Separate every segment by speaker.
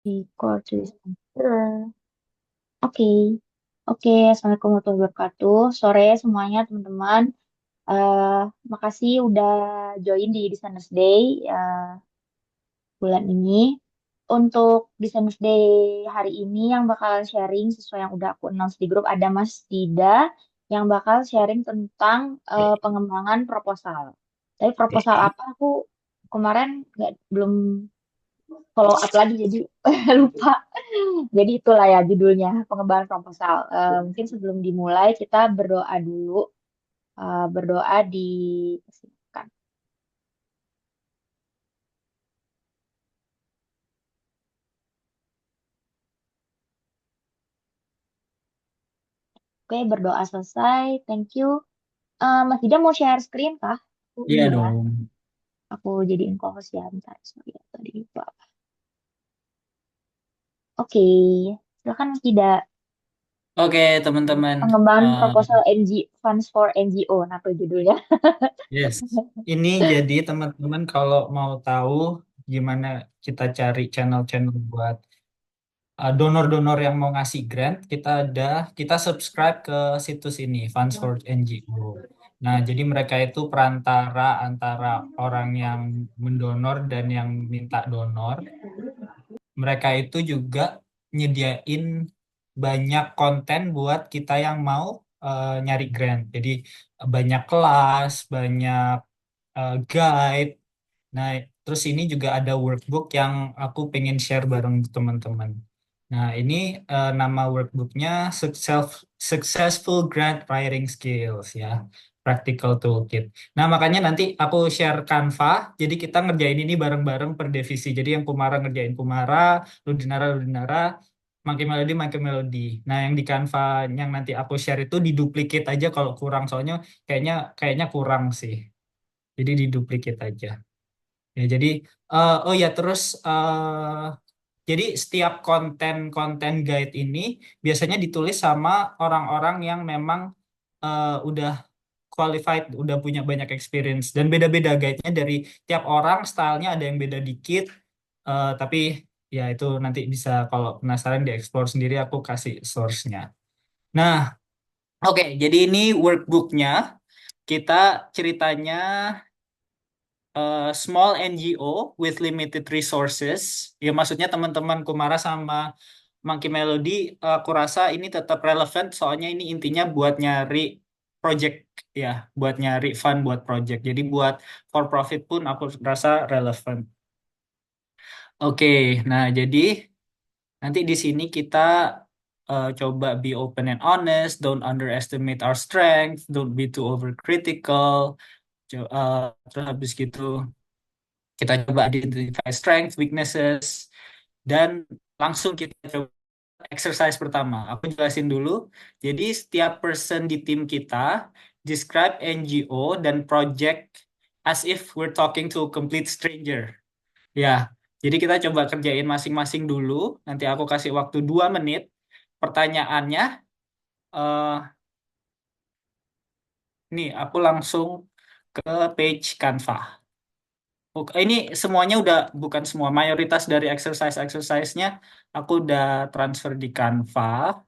Speaker 1: Record to speaker. Oke. Oke, Assalamualaikum warahmatullahi wabarakatuh. Sore semuanya, teman-teman. Eh, Makasih udah join di Designers Day bulan ini. Untuk Designers Day hari ini yang bakalan sharing sesuai yang udah aku announce di grup ada Mas Dida yang bakal sharing tentang pengembangan proposal. Tapi proposal
Speaker 2: Oke.
Speaker 1: apa aku kemarin belum follow up lagi jadi lupa. Jadi itulah ya judulnya pengembangan proposal. Mungkin sebelum dimulai kita berdoa dulu. Berdoa di kan. Oke, berdoa selesai. Thank you. Mas Dida mau share screen kah? Aku
Speaker 2: Iya
Speaker 1: ini ya.
Speaker 2: dong.
Speaker 1: Aku jadiin co-host ya. Bentar, sorry ya, tadi lupa. Oke, silakan Mas Dida.
Speaker 2: Oke, teman-teman.
Speaker 1: Pengembangan
Speaker 2: Eh,
Speaker 1: proposal Funds for NGO. Nah, itu judulnya.
Speaker 2: yes. Ini jadi teman-teman kalau mau tahu gimana kita cari channel-channel buat donor-donor yang mau ngasih grant, kita subscribe ke situs ini, Funds for NGO. Nah, jadi mereka itu perantara antara orang yang mendonor dan yang minta donor. Mereka itu juga nyediain banyak konten buat kita yang mau nyari grant. Jadi banyak kelas, banyak guide. Nah, terus ini juga ada workbook yang aku pengen share bareng teman-teman. Nah, ini nama workbooknya Successful Grant Writing Skills ya, Practical Toolkit. Nah, makanya nanti aku share Canva, jadi kita ngerjain ini bareng-bareng per divisi. Jadi yang Kumara ngerjain Kumara, Ludinara, Monkey Melody. Nah, yang di Canva yang nanti aku share itu diduplicate aja kalau kurang, soalnya kayaknya kayaknya kurang sih. Jadi diduplicate aja. Ya, jadi oh ya terus jadi setiap konten-konten guide ini biasanya ditulis sama orang-orang yang memang udah qualified, udah punya banyak experience dan beda-beda guide-nya dari tiap orang stylenya ada yang beda dikit. Tapi ya itu nanti bisa kalau penasaran dieksplor sendiri aku kasih source-nya. Nah, oke, jadi ini workbook-nya. Kita ceritanya small NGO with limited resources. Ya maksudnya teman-teman Kumara sama Monkey Melody, aku rasa ini tetap relevan soalnya ini intinya buat nyari project ya, buat nyari fund buat project. Jadi buat for profit pun aku rasa relevan. Oke, nah jadi nanti di sini kita coba be open and honest, don't underestimate our strength, don't be too overcritical. Terus habis gitu kita coba identify strength, weaknesses, dan langsung kita coba exercise pertama. Aku jelasin dulu. Jadi setiap person di tim kita describe NGO dan project as if we're talking to a complete stranger. Ya, jadi kita coba kerjain masing-masing dulu. Nanti aku kasih waktu 2 menit. Pertanyaannya, eh nih aku langsung ke page Canva. Oke, ini semuanya udah, bukan semua, mayoritas dari exercise-exercise-nya aku udah transfer di Canva.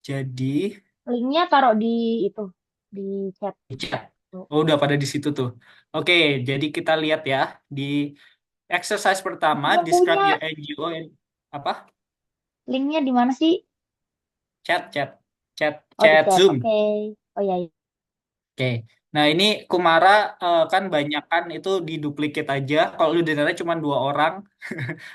Speaker 2: Jadi
Speaker 1: Linknya taruh di itu, di chat.
Speaker 2: di chat. Oh, udah pada di situ tuh. Oke, jadi kita lihat ya di exercise pertama,
Speaker 1: Belum
Speaker 2: describe
Speaker 1: punya.
Speaker 2: your NGO apa?
Speaker 1: Linknya di mana sih?
Speaker 2: Chat, chat, chat,
Speaker 1: Oh, di
Speaker 2: chat
Speaker 1: chat.
Speaker 2: Zoom.
Speaker 1: Oke. Oh ya, ya.
Speaker 2: Oke. Nah, ini Kumara kan banyak kan itu diduplikat aja. Kalau lu dengarnya cuma 2 orang,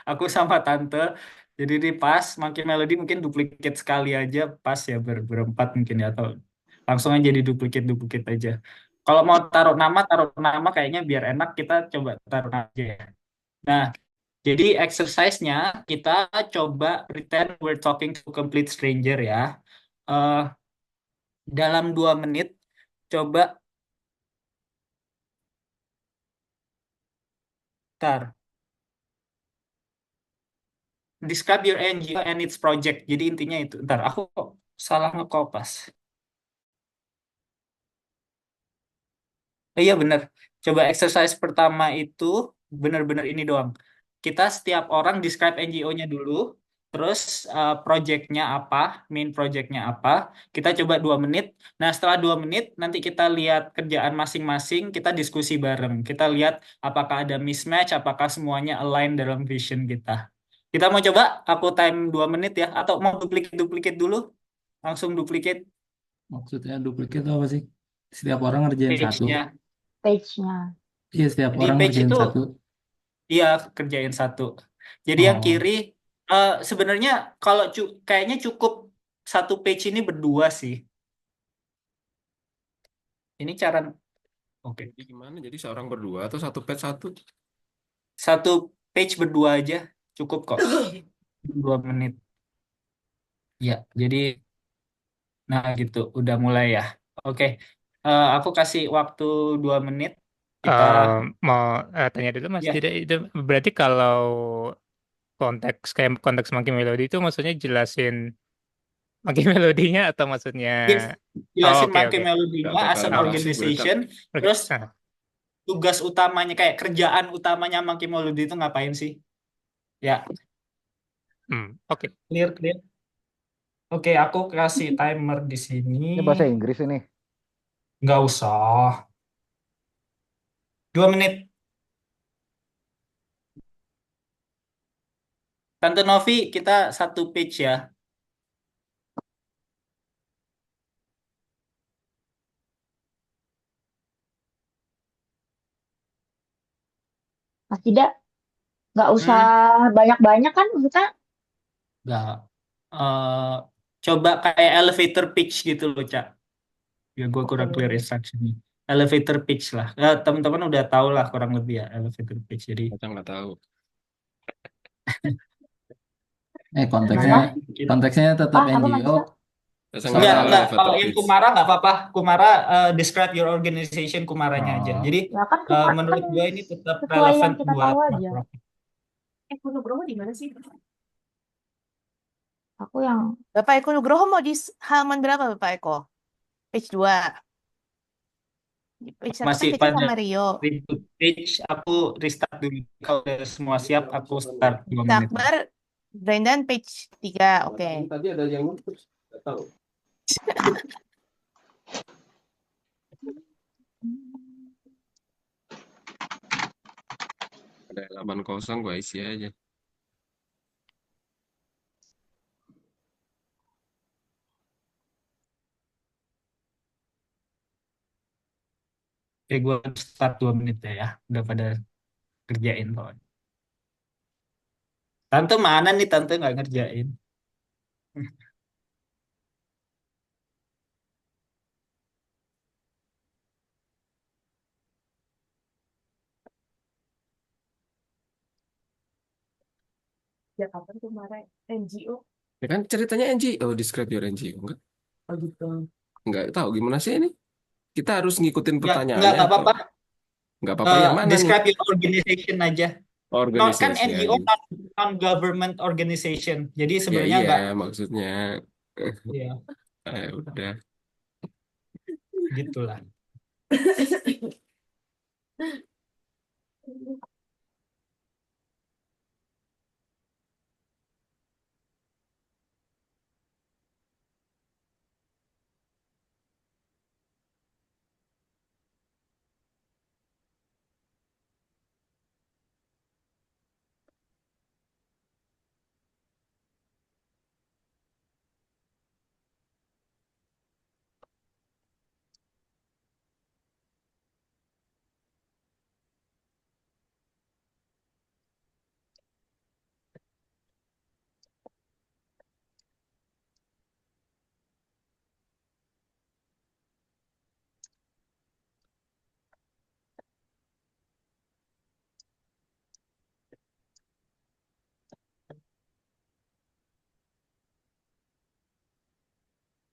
Speaker 2: aku sama tante. Jadi di pas, makin melodi mungkin duplikat sekali aja, pas ya berempat mungkin ya atau langsung aja diduplikat aja. Kalau mau taruh nama kayaknya biar enak kita coba taruh nama aja ya. Nah, jadi exercise-nya kita coba pretend we're talking to complete stranger ya. Eh, dalam 2 menit coba tar describe your NGO and its project. Jadi intinya itu. Ntar aku kok salah ngekopas. Iya bener. Coba exercise pertama itu bener-bener ini doang. kita setiap orang describe NGO-nya dulu, terus project-nya apa, main project-nya apa, kita coba 2 menit. Nah, setelah 2 menit, nanti kita lihat kerjaan masing-masing, kita diskusi bareng. Kita lihat apakah ada mismatch, apakah semuanya align dalam vision kita. Kita mau coba, aku time 2 menit ya, atau mau duplicate-duplicate dulu, langsung duplicate
Speaker 3: Maksudnya duplikat itu apa sih? Setiap orang ngerjain satu.
Speaker 2: page-nya.
Speaker 1: Page-nya.
Speaker 3: Iya, setiap
Speaker 2: Di
Speaker 3: orang
Speaker 2: page
Speaker 3: ngerjain
Speaker 2: itu,
Speaker 3: satu.
Speaker 2: iya, kerjain satu. Jadi yang
Speaker 3: Oh,
Speaker 2: kiri, sebenarnya kalau kayaknya cukup satu page ini berdua sih. Ini cara, oke.
Speaker 4: Jadi gimana? Jadi seorang berdua atau satu pet satu?
Speaker 2: Satu page berdua aja cukup kok. 2 menit. Ya, jadi, nah gitu, udah mulai ya. Oke, aku kasih waktu 2 menit. Kita,
Speaker 5: Mau tanya dulu Mas,
Speaker 2: ya,
Speaker 5: tidak itu berarti kalau konteks Monkey Melody itu maksudnya jelasin Monkey Melodinya atau maksudnya oh
Speaker 2: jelasin
Speaker 5: oke
Speaker 2: Monkey
Speaker 5: oke.
Speaker 2: Melody-nya
Speaker 4: Gak
Speaker 2: as
Speaker 4: bakalan
Speaker 2: an
Speaker 5: Oh,
Speaker 4: basi gue, Kak.
Speaker 2: organization.
Speaker 5: oke.
Speaker 2: Terus tugas utamanya, kayak kerjaan utamanya Monkey Melody itu ngapain sih? Ya,
Speaker 5: Oke.
Speaker 2: clear, clear. Oke, aku kasih timer di sini.
Speaker 6: Ini bahasa Inggris ini.
Speaker 2: Nggak usah. 2 menit. Tante Novi, kita satu page ya.
Speaker 1: Mas tidak, nggak usah
Speaker 2: Hmm,
Speaker 1: banyak-banyak kan maksudnya.
Speaker 2: nggak. Eh, coba kayak elevator pitch gitu loh, Cak. Ya, gue
Speaker 1: Oke.
Speaker 2: kurang clear instructionnya. Elevator pitch lah. Teman-teman udah tahu lah kurang lebih ya elevator pitch. Jadi,
Speaker 4: Kita nggak tahu.
Speaker 3: konteksnya
Speaker 1: Gimana?
Speaker 3: konteksnya tetap
Speaker 1: Apa Mas
Speaker 3: NGO.
Speaker 1: Dika?
Speaker 4: Saya nggak
Speaker 2: enggak,
Speaker 4: tahu
Speaker 2: enggak. Kalau
Speaker 4: elevator
Speaker 2: yang
Speaker 4: pitch.
Speaker 2: Kumara nggak apa-apa. Kumara, describe your organization Kumaranya aja.
Speaker 3: Oh,
Speaker 2: Jadi,
Speaker 1: Ya kan kan
Speaker 2: menurut gue ini tetap
Speaker 1: sesuai
Speaker 2: relevan
Speaker 1: yang kita
Speaker 2: buat
Speaker 1: tahu aja.
Speaker 2: non-profit.
Speaker 7: Nugroho di mana sih?
Speaker 1: Aku yang
Speaker 7: Bapak Eko Nugroho mau di halaman berapa Bapak Eko? Page 2. Di page 1 kan
Speaker 2: Masih
Speaker 7: page
Speaker 2: pada
Speaker 7: sama Rio.
Speaker 2: reboot page, aku restart dulu. Kalau udah semua siap, aku start 2 menit.
Speaker 7: Akbar, Brendan page 3. Oke.
Speaker 4: Tadi ada yang nulis, nggak tahu. Ada halaman kosong, gue isi aja.
Speaker 2: Oke, gue start 2 menit ya. Udah pada kerjain kok. Tante mana nih, tante nggak ngerjain?
Speaker 7: Ya kapan kemarin NGO?
Speaker 4: Ya kan ceritanya NGO, describe your NGO. Enggak,
Speaker 7: Oh gitu.
Speaker 4: nggak tahu gimana sih ini. Kita harus ngikutin pertanyaannya
Speaker 2: Nggak
Speaker 4: atau
Speaker 2: apa-apa.
Speaker 4: nggak apa-apa yang mana nih?
Speaker 2: Describe your organization aja. Kan NGO
Speaker 4: Organization.
Speaker 2: non-government organization. Jadi
Speaker 4: Ya
Speaker 2: sebenarnya
Speaker 4: iya,
Speaker 2: nggak,
Speaker 4: maksudnya
Speaker 2: ya,
Speaker 4: udah.
Speaker 2: gitulah.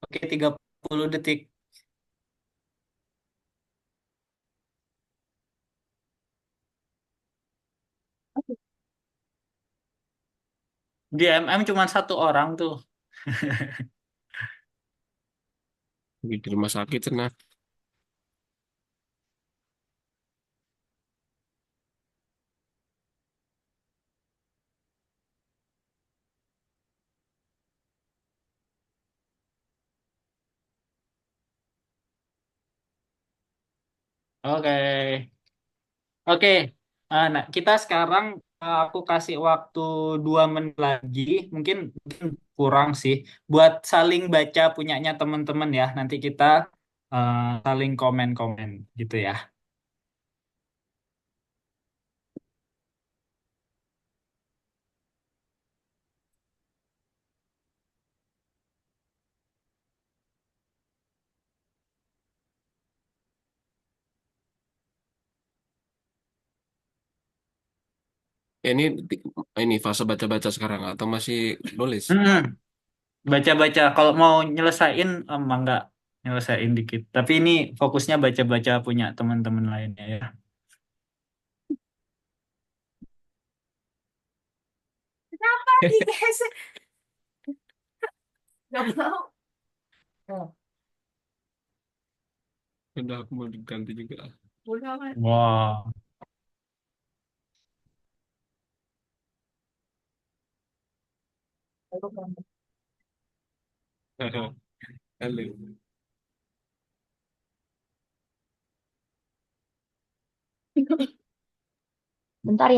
Speaker 2: Oke, 30 detik. Di MM cuma satu orang tuh.
Speaker 4: Di rumah sakit nah.
Speaker 2: Oke. Oke. Nah, kita sekarang aku kasih waktu 2 menit lagi. Mungkin kurang sih. Buat saling baca punyanya teman-teman ya. Nanti kita saling komen-komen gitu ya.
Speaker 4: Ya, ini fase baca-baca sekarang atau masih nulis?
Speaker 2: Hmm, baca-baca. Kalau mau nyelesain, emang nggak nyelesain dikit. Tapi ini fokusnya baca-baca punya teman-teman lainnya ya.
Speaker 7: Kenapa digeser? Gak mau. Oh,
Speaker 4: Udah aku mau diganti juga.
Speaker 7: udah kan.
Speaker 2: Wow.
Speaker 4: Halo.
Speaker 1: Bentar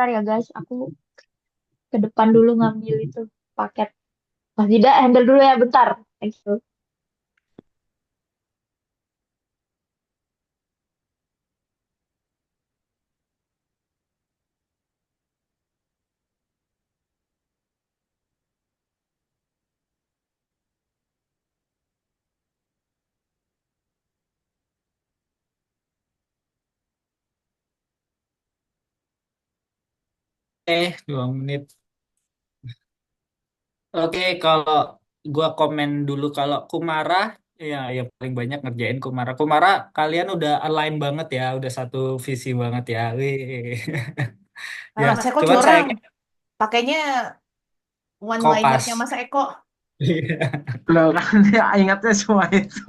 Speaker 1: ya guys. Aku ke depan dulu ngambil itu paket. Mas Dida handle dulu ya bentar. Thank you.
Speaker 2: Eh, 2 menit. Oke, kalau gua komen dulu kalau Kumara, ya paling banyak ngerjain Kumara. Kumara, kalian udah align banget ya, udah satu visi banget ya. Wih.
Speaker 7: Nah,
Speaker 2: Ya,
Speaker 7: Mas Eko
Speaker 2: cuman
Speaker 7: curang.
Speaker 2: sayangnya
Speaker 7: Pakainya one-linernya
Speaker 2: Kopas.
Speaker 7: Mas Eko.
Speaker 3: Loh kan dia ingatnya semua itu.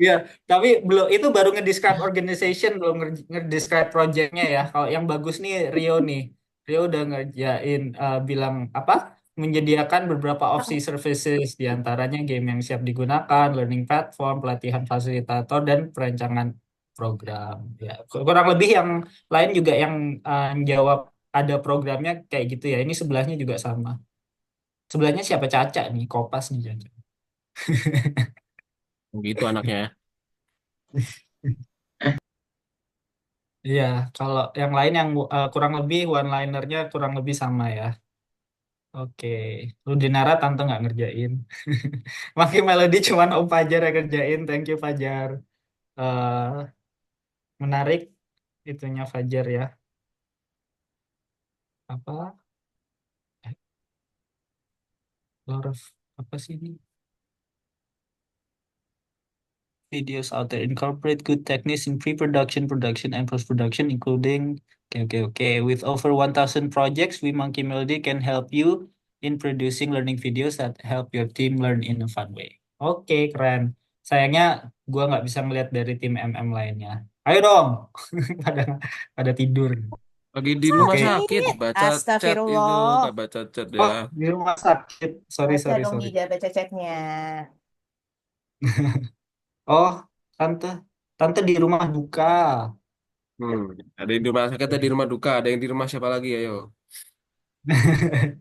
Speaker 2: Iya, tapi belum itu baru ngedescribe organization, belum ngedescribe projectnya ya. Kalau yang bagus nih Rio nih. Rio udah ngerjain bilang apa? Menyediakan beberapa opsi services di antaranya game yang siap digunakan, learning platform, pelatihan fasilitator dan perancangan program. Ya, kurang lebih yang lain juga yang jawab ada programnya kayak gitu ya. Ini sebelahnya juga sama. Sebelahnya siapa Caca nih? Kopas nih Caca.
Speaker 4: Gitu anaknya ya.
Speaker 2: Iya, kalau yang lain yang kurang lebih one-linernya kurang lebih sama ya. Oke, Ludinara tante nggak ngerjain. Makin Melody cuman Om Fajar yang ngerjain. Thank you Fajar. Eh menarik itunya Fajar ya. Apa? Lot of apa sih ini? Videos out there incorporate good techniques in pre-production, production, and post-production, including okay. With over 1,000 projects, We Monkey Melody can help you in producing learning videos that help your team learn in a fun way. Oke, keren. Sayangnya gua nggak bisa ngeliat dari tim MM lainnya. Ayo dong, pada pada tidur.
Speaker 4: Lagi di rumah
Speaker 2: Oke.
Speaker 4: sakit,
Speaker 7: Sakit.
Speaker 4: baca chat itu,
Speaker 7: Astagfirullah.
Speaker 4: nggak baca chat ya.
Speaker 2: Oh, di rumah sakit. Sorry,
Speaker 7: Baca
Speaker 2: sorry,
Speaker 7: dong,
Speaker 2: sorry.
Speaker 7: Ida, baca chatnya.
Speaker 2: Oh, tante, tante di rumah duka.
Speaker 4: Hmm. Ada yang di rumah sakit, ada di rumah duka, ada yang di rumah siapa lagi? Ayo.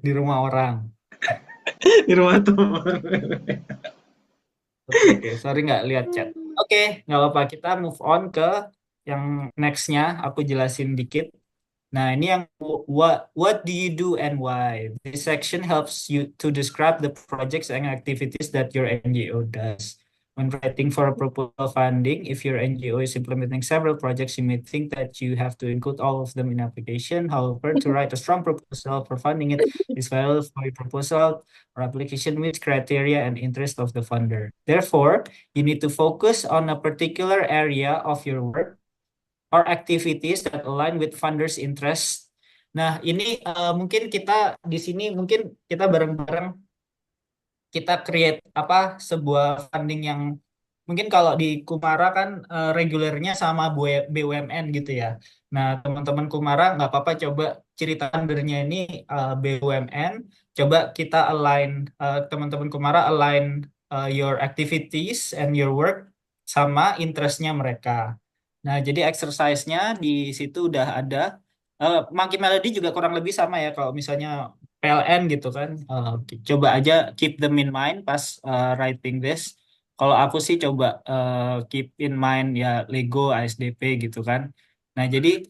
Speaker 2: Di rumah orang.
Speaker 3: Di rumah tuh.
Speaker 2: Oke. Sorry nggak lihat chat. Oke, nggak apa-apa. Kita move on ke yang nextnya. Aku jelasin dikit. Nah, ini yang what do you do and why? This section helps you to describe the projects and activities that your NGO does. When writing for a proposal funding, if your NGO is implementing several projects, you may think that you have to include all of them in application. However, to write a strong proposal for funding it is vital for your proposal or application meets criteria and interest of the funder. Therefore, you need to focus on a particular area of your work or activities that align with funders' interest. Nah, ini mungkin kita di sini mungkin kita bareng-bareng kita create apa sebuah funding yang mungkin kalau di Kumara kan regulernya sama BUMN gitu ya. Nah, teman-teman Kumara nggak apa-apa coba cerita fundernya ini BUMN. Coba kita align teman-teman Kumara align your activities and your work sama interestnya mereka. Nah, jadi exercise-nya di situ udah ada. Monkey Melody juga kurang lebih sama ya. Kalau misalnya PLN gitu kan. Coba aja keep them in mind pas writing this. Kalau aku sih coba keep in mind ya Lego, ASDP gitu kan. Nah, jadi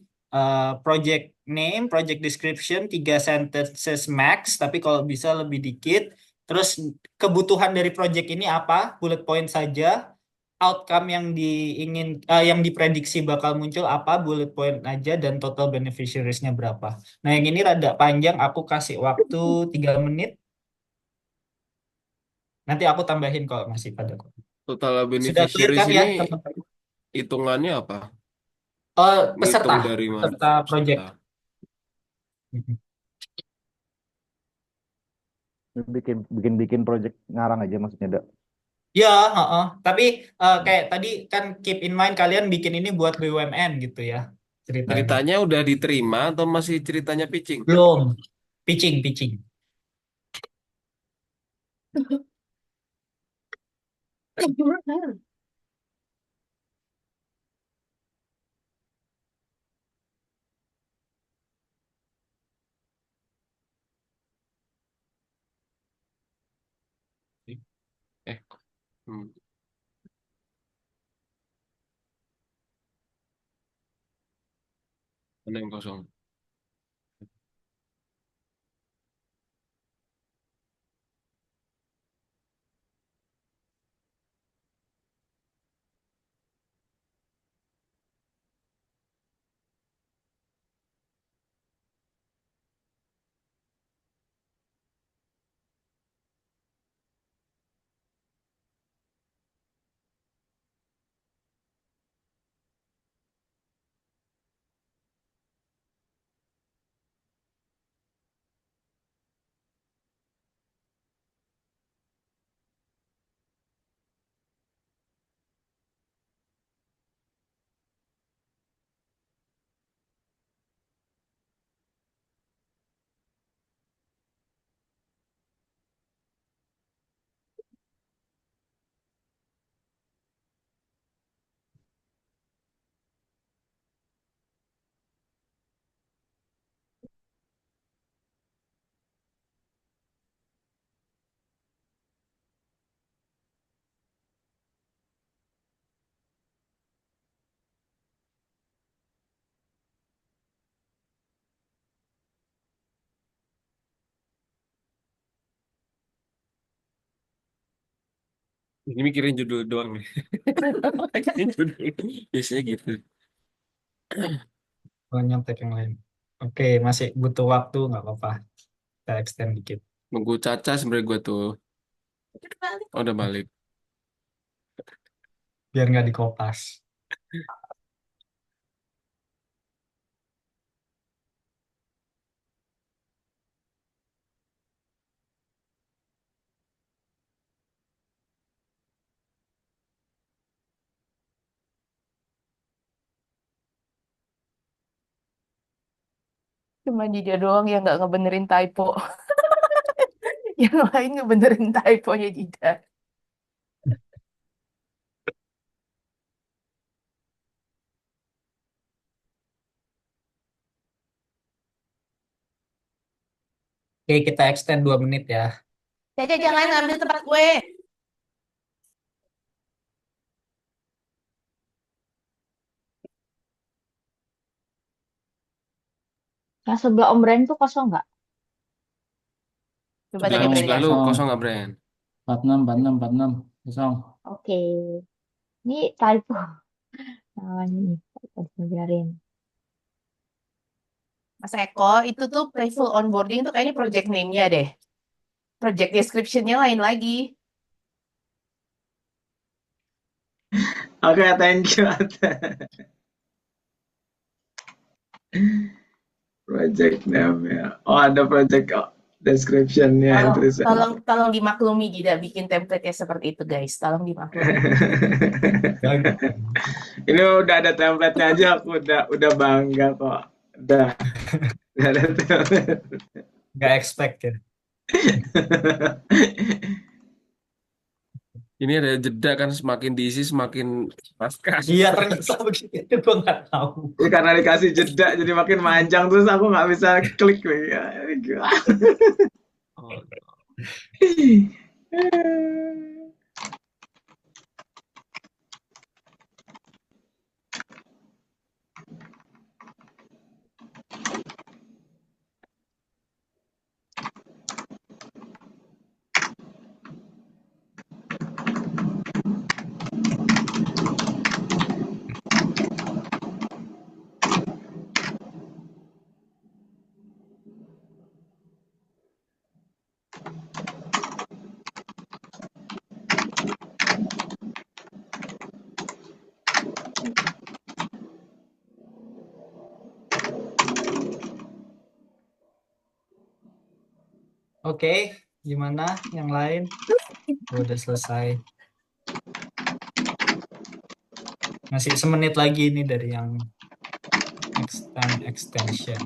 Speaker 2: project name, project description, 3 sentences max. Tapi kalau bisa lebih dikit. Terus kebutuhan dari project ini apa? Bullet point saja. Outcome yang yang diprediksi bakal muncul apa, bullet point aja, dan total beneficiariesnya berapa. Nah, yang ini rada panjang, aku kasih waktu 3 menit. Nanti aku tambahin kalau masih pada.
Speaker 4: Total
Speaker 2: Sudah clear
Speaker 4: beneficiaries
Speaker 2: kan ya,
Speaker 4: ini
Speaker 2: teman-teman?
Speaker 4: hitungannya apa?
Speaker 2: Peserta,
Speaker 4: Ngitung dari mana?
Speaker 2: peserta project.
Speaker 4: Nah,
Speaker 6: Bikin project ngarang aja maksudnya, Dak.
Speaker 2: Ya, heeh. Tapi kayak tadi kan keep in mind kalian bikin ini buat BUMN gitu ya ceritanya.
Speaker 4: ceritanya udah diterima atau masih ceritanya pitching?
Speaker 2: Belum. Pitching.
Speaker 4: Eh, hmm. Mana yang kosong? Ini mikirin judul doang nih. Mikirin judul. Biasanya gitu.
Speaker 2: Nyontek yang lain. Oke, masih butuh waktu, nggak apa-apa. Kita extend dikit.
Speaker 4: Nunggu Caca sebenarnya gue tuh. Oh, udah balik.
Speaker 2: Biar nggak dikopas.
Speaker 7: Cuma dia doang yang nggak ngebenerin typo. Yang lain ngebenerin typonya Dida.
Speaker 2: Oke, kita extend 2 menit ya.
Speaker 7: Caca jangan ambil tempat gue.
Speaker 1: Yang sebelah Om Bren tuh kosong nggak?
Speaker 7: Coba tanya
Speaker 3: Kosong,
Speaker 7: Bren ya.
Speaker 4: Sebelah lu
Speaker 3: kosong.
Speaker 4: kosong nggak, Bren?
Speaker 3: 46, kosong.
Speaker 1: Oke. Ini typo. Namanya nih. Harus biarin.
Speaker 7: Mas Eko, itu tuh playful onboarding tuh kayaknya project name-nya deh. Project description-nya lain lagi.
Speaker 8: Oke, thank you. Project name ya. Oh, ada project description-nya yang tulisan.
Speaker 7: Tolong dimaklumi Dida bikin template-nya seperti itu guys. Tolong dimaklumi.
Speaker 8: Ini udah ada template-nya aja, aku udah bangga kok. Udah ada template.
Speaker 2: Nggak expect ya.
Speaker 4: Ini ada jeda kan, semakin diisi semakin paskas.
Speaker 2: Iya ternyata begitu, gue nggak tahu.
Speaker 8: Ya, karena dikasih jeda jadi makin panjang terus aku nggak bisa klik. Ya,
Speaker 2: Oh. Oke, gimana yang lain? Udah selesai. Masih semenit lagi nih dari yang extension.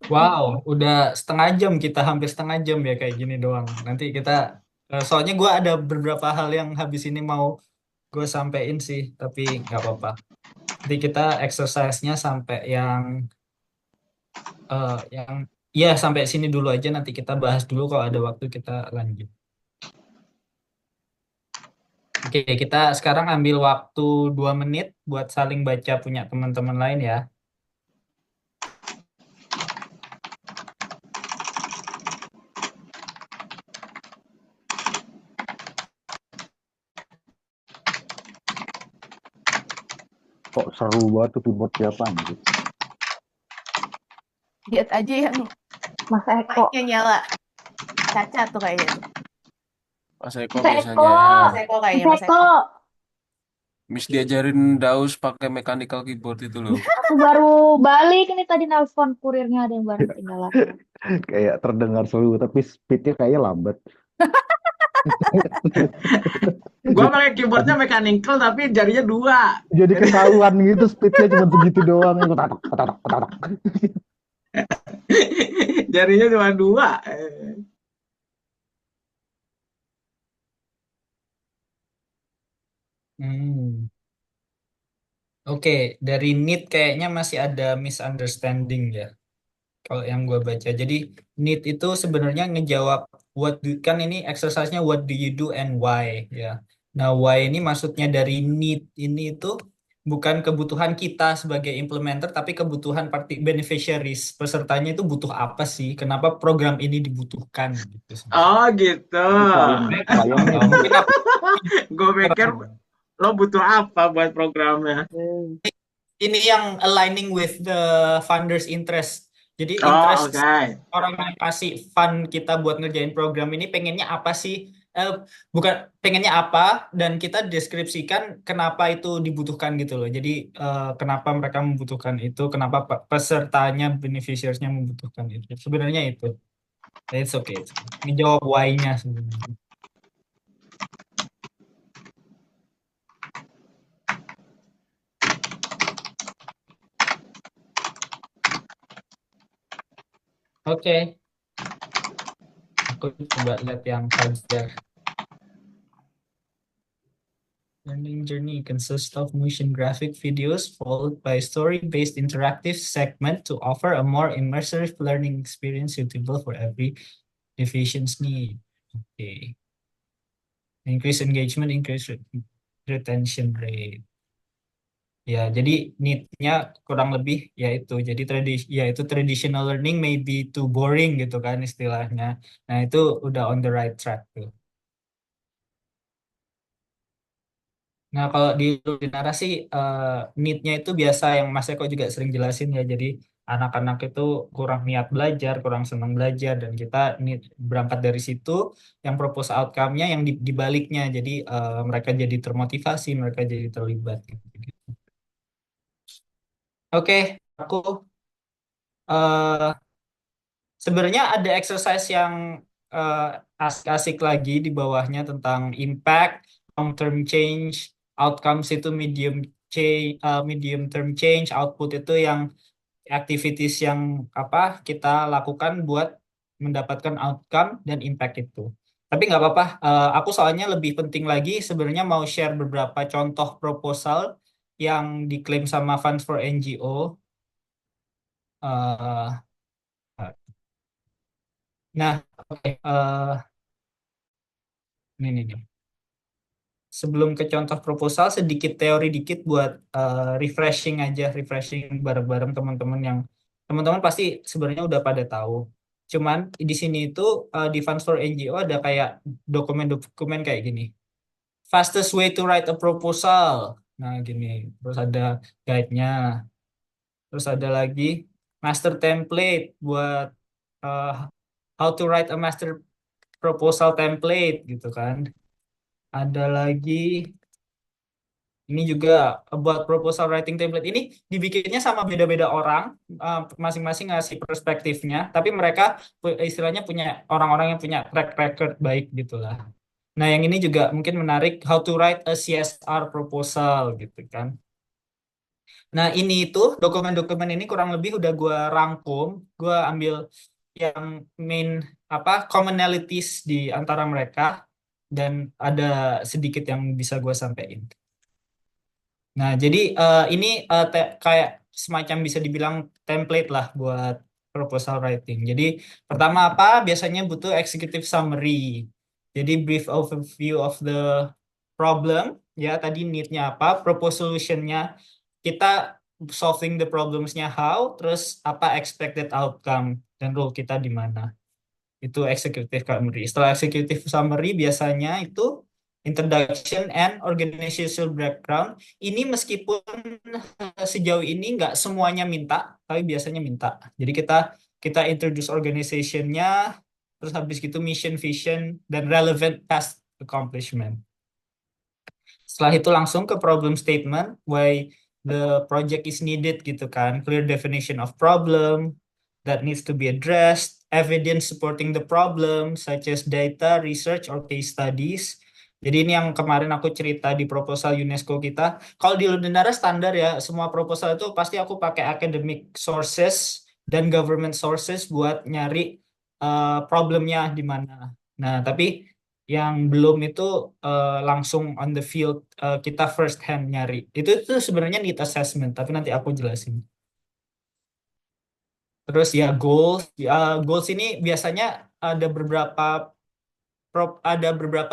Speaker 2: Wow, udah setengah jam, kita hampir setengah jam ya kayak gini doang. Nanti kita, soalnya gue ada beberapa hal yang habis ini mau gue sampein sih, tapi nggak apa-apa. Nanti kita exercise-nya sampai yang ya sampai sini dulu aja. Nanti kita bahas dulu, kalau ada waktu kita lanjut. Oke, kita sekarang ambil waktu 2 menit buat saling baca punya teman-teman lain ya.
Speaker 6: Kok seru banget tuh keyboard siapa gitu.
Speaker 7: Lihat aja yang
Speaker 1: Mas Eko.
Speaker 7: mic-nya nyala. Caca tuh kayaknya.
Speaker 4: Mas Eko
Speaker 1: Mas Eko.
Speaker 4: biasanya.
Speaker 7: Mas Eko kayaknya,
Speaker 1: Mas
Speaker 7: Mas Eko.
Speaker 1: Eko.
Speaker 4: Miss diajarin Daus pakai mechanical keyboard itu loh.
Speaker 1: Aku baru balik ini tadi nelpon kurirnya, ada yang baru ketinggalan.
Speaker 6: Kayak terdengar seru tapi speednya kayaknya lambat.
Speaker 8: Gua pakai keyboardnya mechanical tapi jarinya 2.
Speaker 6: Jadi ketahuan gitu speednya cuma segitu doang. Kotak, kotak, kotak.
Speaker 8: Jarinya cuma 2.
Speaker 2: Oke, dari NEET kayaknya masih ada misunderstanding ya. Kalau yang gue baca. Jadi NEET itu sebenarnya ngejawab kan ini exercise-nya what do you do and why ya. Nah, why ini maksudnya dari NEET ini itu bukan kebutuhan kita sebagai implementer, tapi kebutuhan beneficiaries. Pesertanya itu butuh apa sih? Kenapa program ini dibutuhkan gitu sebenarnya.
Speaker 8: Oh gitu.
Speaker 6: Kliennya
Speaker 2: Mungkin aku
Speaker 8: Gue pikir lo butuh apa buat programnya.
Speaker 2: ini yang aligning with the funders interest. Jadi
Speaker 8: Oh
Speaker 2: interest
Speaker 8: oke.
Speaker 2: orang yang kasih fund kita buat ngerjain program ini pengennya apa sih? Bukan pengennya apa, dan kita deskripsikan kenapa itu dibutuhkan gitu loh. Jadi kenapa mereka membutuhkan itu, kenapa pesertanya, beneficiaries-nya membutuhkan itu. Sebenarnya itu. It's okay. Menjawab why-nya sebenarnya. Oke. Aku coba lihat yang Fajar. Learning journey consists of motion graphic videos followed by story-based interactive segment to offer a more immersive learning experience suitable for every division's need. Okay. Increase engagement, increase retention rate. Ya, jadi need-nya kurang lebih yaitu traditional learning may be too boring gitu kan istilahnya. Nah, itu udah on the right track tuh. Nah, kalau di Ludinara sih need-nya itu biasa yang Mas Eko juga sering jelasin ya. Jadi anak-anak itu kurang niat belajar, kurang senang belajar, dan kita berangkat dari situ yang propose outcome-nya yang dibaliknya. Jadi mereka jadi termotivasi, mereka jadi terlibat gitu. Oke, aku sebenarnya ada exercise yang asik-asik lagi di bawahnya tentang impact, long-term change, outcomes itu medium medium term change, output itu yang activities yang apa kita lakukan buat mendapatkan outcome dan impact itu. Tapi nggak apa-apa, aku soalnya lebih penting lagi sebenarnya mau share beberapa contoh proposal yang diklaim sama Funds for NGO. Eh, nah, oke, ini nih. Sebelum ke contoh proposal, sedikit teori dikit buat refreshing aja, refreshing bareng-bareng teman-teman yang teman-teman pasti sebenarnya udah pada tahu. Cuman di sini itu di Funds for NGO ada kayak dokumen-dokumen kayak gini. Fastest way to write a proposal. Nah, gini. Terus ada guide-nya. Terus ada lagi master template buat uh, how to write a master proposal template gitu kan. Ada lagi ini juga buat proposal writing template ini dibikinnya sama beda-beda orang, masing-masing ngasih perspektifnya, tapi mereka istilahnya punya orang-orang yang punya track record baik gitulah. Nah, yang ini juga mungkin menarik, how to write a CSR proposal gitu kan. Nah, ini itu dokumen-dokumen ini kurang lebih udah gue rangkum, gue ambil yang main apa commonalities di antara mereka dan ada sedikit yang bisa gue sampaikan. Nah, jadi ini kayak semacam bisa dibilang template lah buat proposal writing. Jadi pertama apa? Biasanya butuh executive summary. Jadi brief overview of the problem, ya tadi need-nya apa, propose solution-nya, kita solving the problems-nya how, terus apa expected outcome, dan role kita di mana. Itu executive summary. Setelah executive summary biasanya itu introduction and organizational background. Ini meskipun sejauh ini nggak semuanya minta, tapi biasanya minta. Jadi kita introduce organization-nya, terus habis gitu mission, vision, dan relevant past accomplishment. Setelah itu langsung ke problem statement, why the project is needed gitu kan, clear definition of problem that needs to be addressed, evidence supporting the problem such as data, research, or case studies. Jadi ini yang kemarin aku cerita di proposal UNESCO kita. Kalau di Ludendara standar ya, semua proposal itu pasti aku pakai academic sources dan government sources buat nyari problemnya di mana. Nah, tapi yang belum itu langsung on the field, kita first hand nyari. Itu sebenarnya need assessment, tapi nanti aku jelasin. Terus ya goals, goals ini biasanya ada beberapa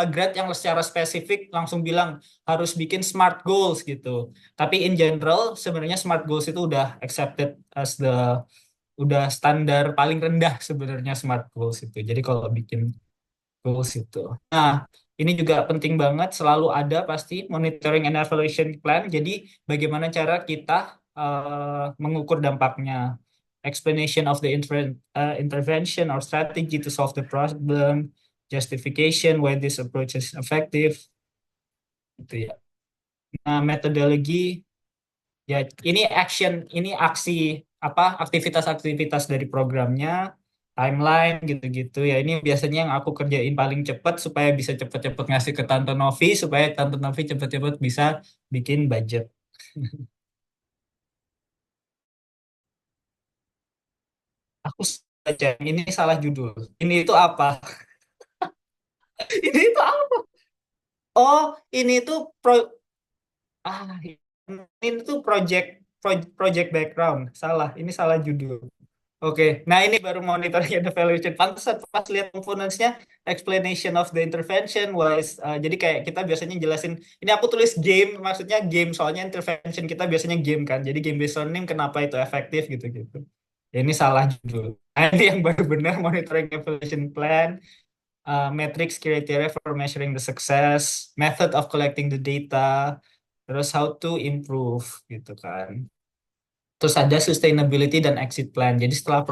Speaker 2: grade yang secara spesifik langsung bilang harus bikin smart goals gitu. Tapi in general sebenarnya smart goals itu udah accepted as udah standar paling rendah sebenarnya smart goals itu. Jadi kalau bikin goals itu. Nah, ini juga penting banget, selalu ada pasti monitoring and evaluation plan. Jadi bagaimana cara kita mengukur dampaknya. Explanation of the intervention or strategy to solve the problem, justification why this approach is effective. Itu ya. Nah, metodologi ya ini aksi apa aktivitas-aktivitas dari programnya, timeline gitu-gitu ya. Ini biasanya yang aku kerjain paling cepat supaya bisa cepet-cepet ngasih ke Tante Novi supaya Tante Novi cepet-cepet bisa bikin budget. Aku saja ini salah judul. Ini itu apa? Ini itu apa? Oh, ini itu ini tuh project background. Salah, ini salah judul. Oke, nah ini baru monitoring and evaluation. Pantesan pas lihat components-nya, explanation of the intervention was, jadi kayak kita biasanya jelasin, ini aku tulis game, maksudnya game, soalnya intervention kita biasanya game kan, jadi game based learning kenapa itu efektif gitu-gitu. Ya, ini salah judul. Nah, ini yang baru benar monitoring evaluation plan, metrics criteria for measuring the success, method of collecting the data, terus how to improve gitu kan. Terus ada sustainability dan exit plan. Jadi setelah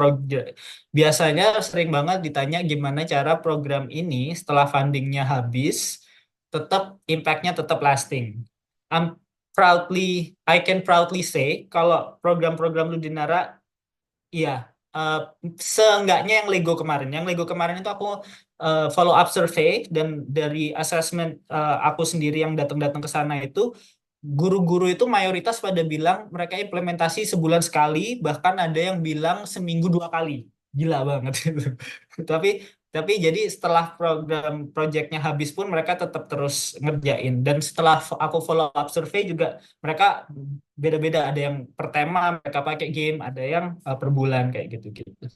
Speaker 2: biasanya sering banget ditanya gimana cara program ini setelah fundingnya habis, tetap impact-nya tetap lasting. I can proudly say kalau program-program Ludinara, iya, seenggaknya yang Lego kemarin. Yang Lego kemarin itu aku follow up survey dan dari assessment aku sendiri yang datang-datang ke sana itu guru-guru itu mayoritas pada bilang mereka implementasi sebulan sekali, bahkan ada yang bilang seminggu 2 kali. Gila banget itu. Tapi tapi jadi setelah program projectnya habis pun mereka tetap terus ngerjain. Dan setelah aku follow up survei juga mereka beda-beda. Ada yang per tema mereka pakai game, ada yang per bulan kayak gitu-gitu.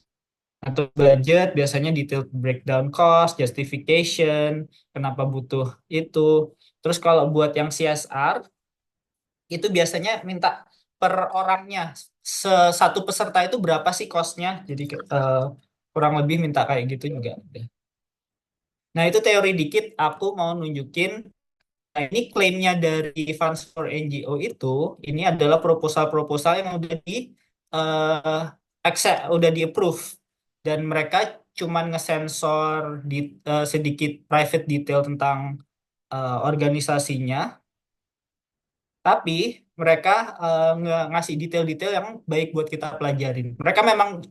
Speaker 2: Untuk budget biasanya detailed breakdown cost, justification, kenapa butuh itu. Terus kalau buat yang CSR itu biasanya minta per orangnya. Satu peserta itu berapa sih cost-nya? Jadi kurang lebih minta kayak gitu juga. Nah, itu teori dikit aku mau nunjukin. Nah, ini klaimnya dari Funds for NGO itu, ini adalah proposal-proposal yang udah accept, udah di approve. Dan mereka cuman ngesensor di, sedikit private detail tentang organisasinya, tapi mereka ngasih detail-detail yang baik buat kita pelajarin. Mereka memang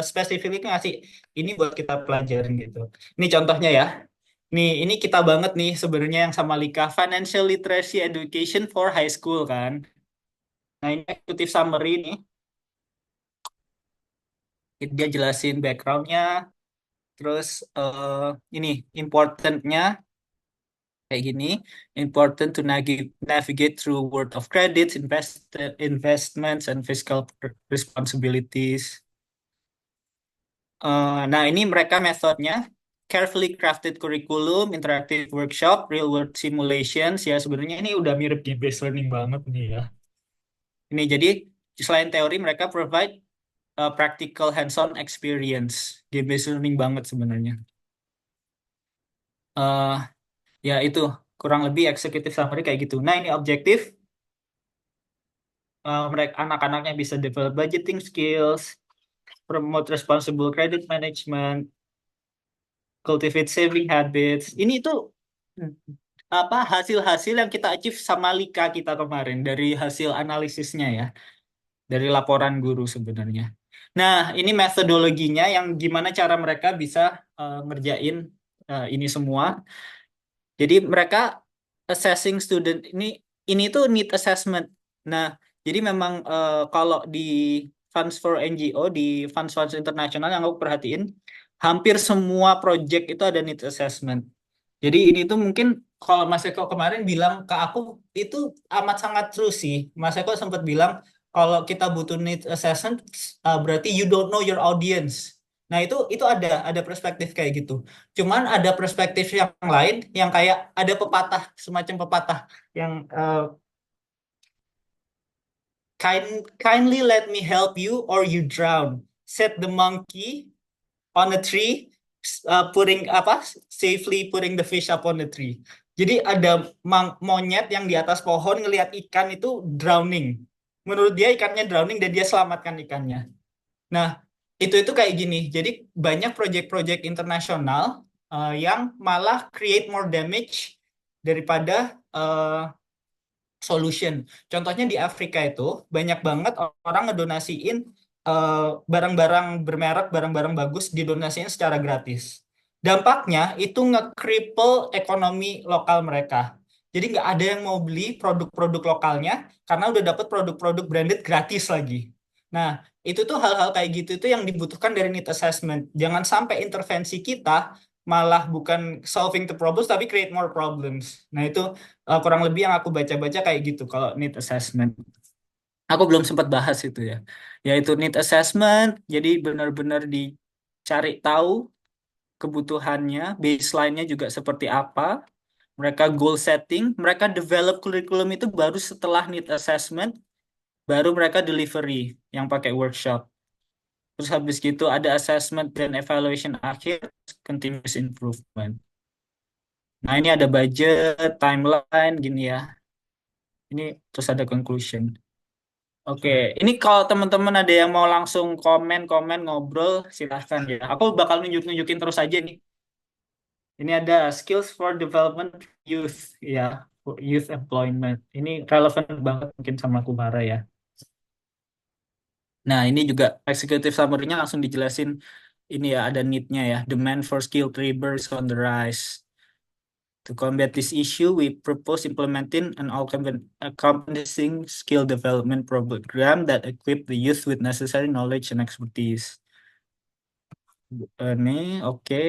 Speaker 2: spesifik ngasih ini buat kita pelajarin gitu. Ini contohnya ya. Ini kita banget nih sebenarnya yang sama Lika, Financial Literacy Education for High School kan. Nah, ini executive summary nih. Dia jelasin backgroundnya, terus ini importantnya kayak gini, important to navigate through world of credits, investments, and fiscal responsibilities. Nah, ini mereka metodenya carefully crafted curriculum, interactive workshop, real world simulations. Ya, sebenarnya ini udah mirip game-based learning banget nih ya. Ini jadi selain teori mereka provide practical hands-on experience. Game-based learning banget sebenarnya. Ya itu kurang lebih executive summary kayak gitu. Nah, ini objektif. Mereka anak-anaknya bisa develop budgeting skills, promote responsible credit management, cultivate saving habits. Ini tuh apa hasil-hasil yang kita achieve sama Lika kita kemarin dari hasil analisisnya ya, dari laporan guru sebenarnya. Nah, ini metodologinya yang gimana cara mereka bisa ngerjain ini semua. Jadi mereka assessing student ini tuh need assessment. Nah, jadi memang kalau di Funds for NGO, di Funds internasional yang aku perhatiin, hampir semua project itu ada need assessment. Jadi ini tuh mungkin kalau Mas Eko kemarin bilang ke aku itu amat sangat true sih. Mas Eko sempat bilang kalau kita butuh need assessment berarti you don't know your audience. Nah, itu ada perspektif kayak gitu. Cuman ada perspektif yang lain yang kayak ada pepatah, semacam pepatah yang kindly let me help you or you drown. Said the monkey on a tree, safely putting the fish up on the tree. Jadi ada monyet yang di atas pohon ngelihat ikan itu drowning. Menurut dia ikannya drowning dan dia selamatkan ikannya. Nah, itu kayak gini. Jadi banyak proyek-proyek internasional yang malah create more damage daripada solution. Contohnya di Afrika itu banyak banget orang ngedonasiin barang-barang bermerek, barang-barang bagus didonasiin secara gratis. Dampaknya itu nge-cripple ekonomi lokal mereka. Jadi nggak ada yang mau beli produk-produk lokalnya karena udah dapat produk-produk branded gratis lagi. Nah, itu tuh hal-hal kayak gitu itu yang dibutuhkan dari need assessment. Jangan sampai intervensi kita malah bukan solving the problems tapi create more problems. Nah, itu kurang lebih yang aku baca-baca kayak gitu kalau need assessment. Aku belum sempat bahas itu ya. Yaitu need assessment, jadi benar-benar dicari tahu kebutuhannya, baseline-nya juga seperti apa. Mereka goal setting, mereka develop kurikulum itu baru setelah need assessment, baru mereka delivery yang pakai workshop. Terus habis gitu ada assessment dan evaluation akhir, continuous improvement. Nah, ini ada budget, timeline, gini ya. Ini terus ada conclusion. Oke, ini kalau teman-teman ada yang mau langsung komen ngobrol, silahkan ya. Aku bakal nunjukin terus aja nih. Ini ada skills for development youth, ya, youth employment. Ini relevan banget mungkin sama Kumara ya. Nah, ini juga executive summary-nya langsung dijelasin. Ini ya, ada need-nya ya. Demand for skilled laborers on the rise. To combat this issue, we propose implementing an all-encompassing skill development program that equip the youth with necessary knowledge and expertise. Ini oke.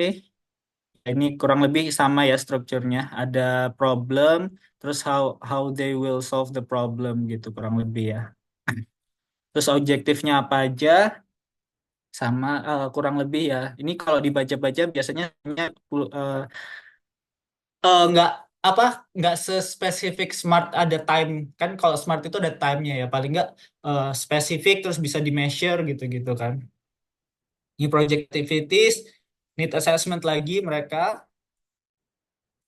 Speaker 2: Ini kurang lebih sama ya strukturnya. Ada problem, terus how they will solve the problem gitu kurang lebih ya. Terus objektifnya apa aja? Sama kurang lebih ya. Ini kalau dibaca-baca biasanya nggak sespesifik smart ada time kan. Kalau smart itu ada time-nya ya, paling nggak spesifik terus bisa di measure gitu-gitu kan. Ini project activities, need assessment lagi mereka,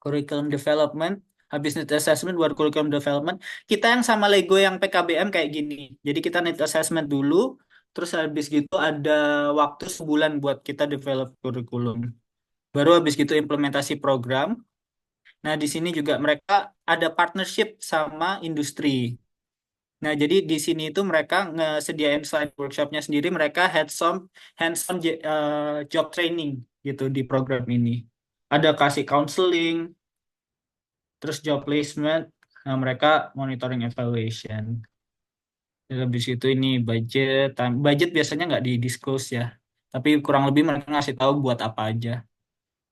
Speaker 2: curriculum development, habis need assessment buat curriculum development. Kita yang sama Lego yang PKBM kayak gini, jadi kita need assessment dulu, terus habis gitu ada waktu sebulan buat kita develop curriculum, baru habis gitu implementasi program. Nah, di sini juga mereka ada partnership sama industri. Nah, jadi di sini itu mereka ngesediain selain workshopnya sendiri, mereka hands-on job training gitu di program ini. Ada kasih counseling, terus job placement, nah mereka monitoring evaluation. Dan habis itu ini budget biasanya nggak di-disclose ya, tapi kurang lebih mereka ngasih tahu buat apa aja.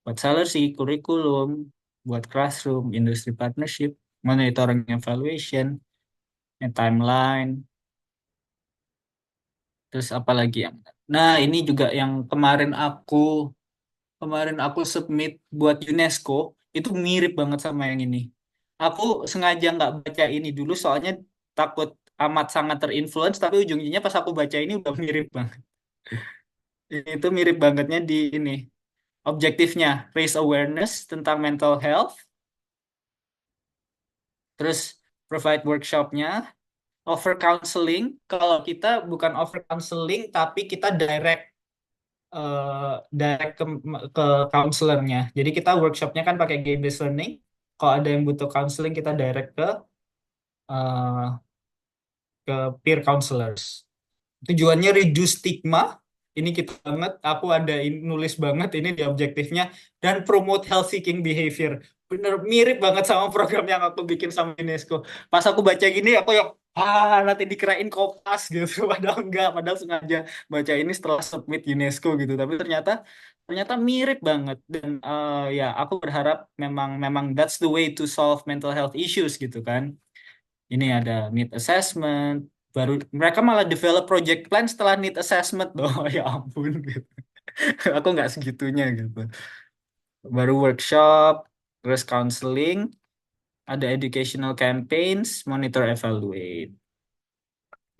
Speaker 2: Buat salary, kurikulum, buat classroom, industry partnership, monitoring evaluation, timeline, terus apa lagi yang. Nah, ini juga yang kemarin aku submit buat UNESCO, itu mirip banget sama yang ini. Aku sengaja nggak baca ini dulu soalnya takut amat sangat terinfluence, tapi ujung-ujungnya pas aku baca ini udah mirip banget. Itu mirip bangetnya di ini. Objektifnya raise awareness tentang mental health, terus provide workshopnya, offer counseling. Kalau kita bukan offer counseling, tapi kita direct ke counselornya. Jadi kita workshopnya kan pakai game based learning. Kalau ada yang butuh counseling, kita direct uh, ke peer counselors. Tujuannya reduce stigma. Ini kita banget, aku ada nulis banget ini di objektifnya, dan promote health seeking behavior. Bener mirip banget sama program yang aku bikin sama UNESCO. Pas aku baca gini, aku yang nanti dikirain kopas gitu. Padahal enggak, padahal sengaja baca ini setelah submit UNESCO gitu. Tapi ternyata mirip banget. Dan ya aku berharap memang that's the way to solve mental health issues gitu kan. Ini ada need assessment, baru mereka malah develop project plan setelah need assessment. Oh ya ampun gitu. Aku nggak segitunya gitu. Baru workshop, terus counseling, ada educational campaigns, monitor evaluate.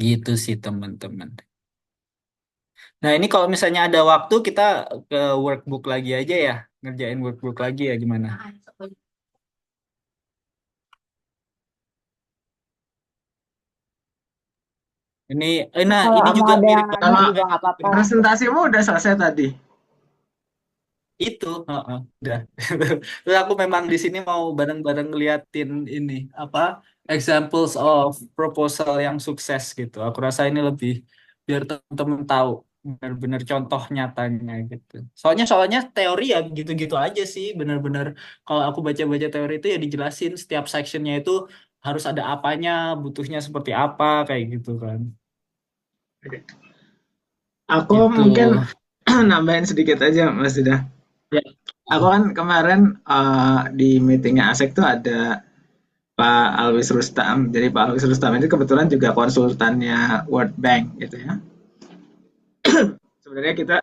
Speaker 2: Gitu sih teman-teman. Nah, ini kalau misalnya ada waktu kita ke workbook lagi aja ya, ngerjain workbook lagi ya gimana? Nah
Speaker 1: Kalau
Speaker 2: ini
Speaker 1: mau
Speaker 2: juga
Speaker 1: ada
Speaker 2: mirip
Speaker 1: yang
Speaker 2: banget
Speaker 1: nanya
Speaker 8: Kalau
Speaker 1: juga nggak apa-apa.
Speaker 8: presentasimu udah selesai tadi.
Speaker 2: itu, udah. Terus aku memang di sini mau bareng-bareng ngeliatin ini apa examples of proposal yang sukses gitu. Aku rasa ini lebih biar teman-teman tahu benar-benar contoh nyatanya gitu. Soalnya teori ya gitu-gitu aja sih, benar-benar kalau aku baca-baca teori itu ya dijelasin setiap sectionnya itu harus ada apanya, butuhnya seperti apa kayak gitu kan.
Speaker 8: Aku
Speaker 2: Gitu.
Speaker 8: mungkin nambahin sedikit aja Mas Dida.
Speaker 2: Ya.
Speaker 8: Aku kan kemarin di meetingnya ASEK tuh ada Pak Alwis Rustam. Jadi Pak Alwis Rustam ini kebetulan juga konsultannya World Bank gitu ya. Sebenarnya kita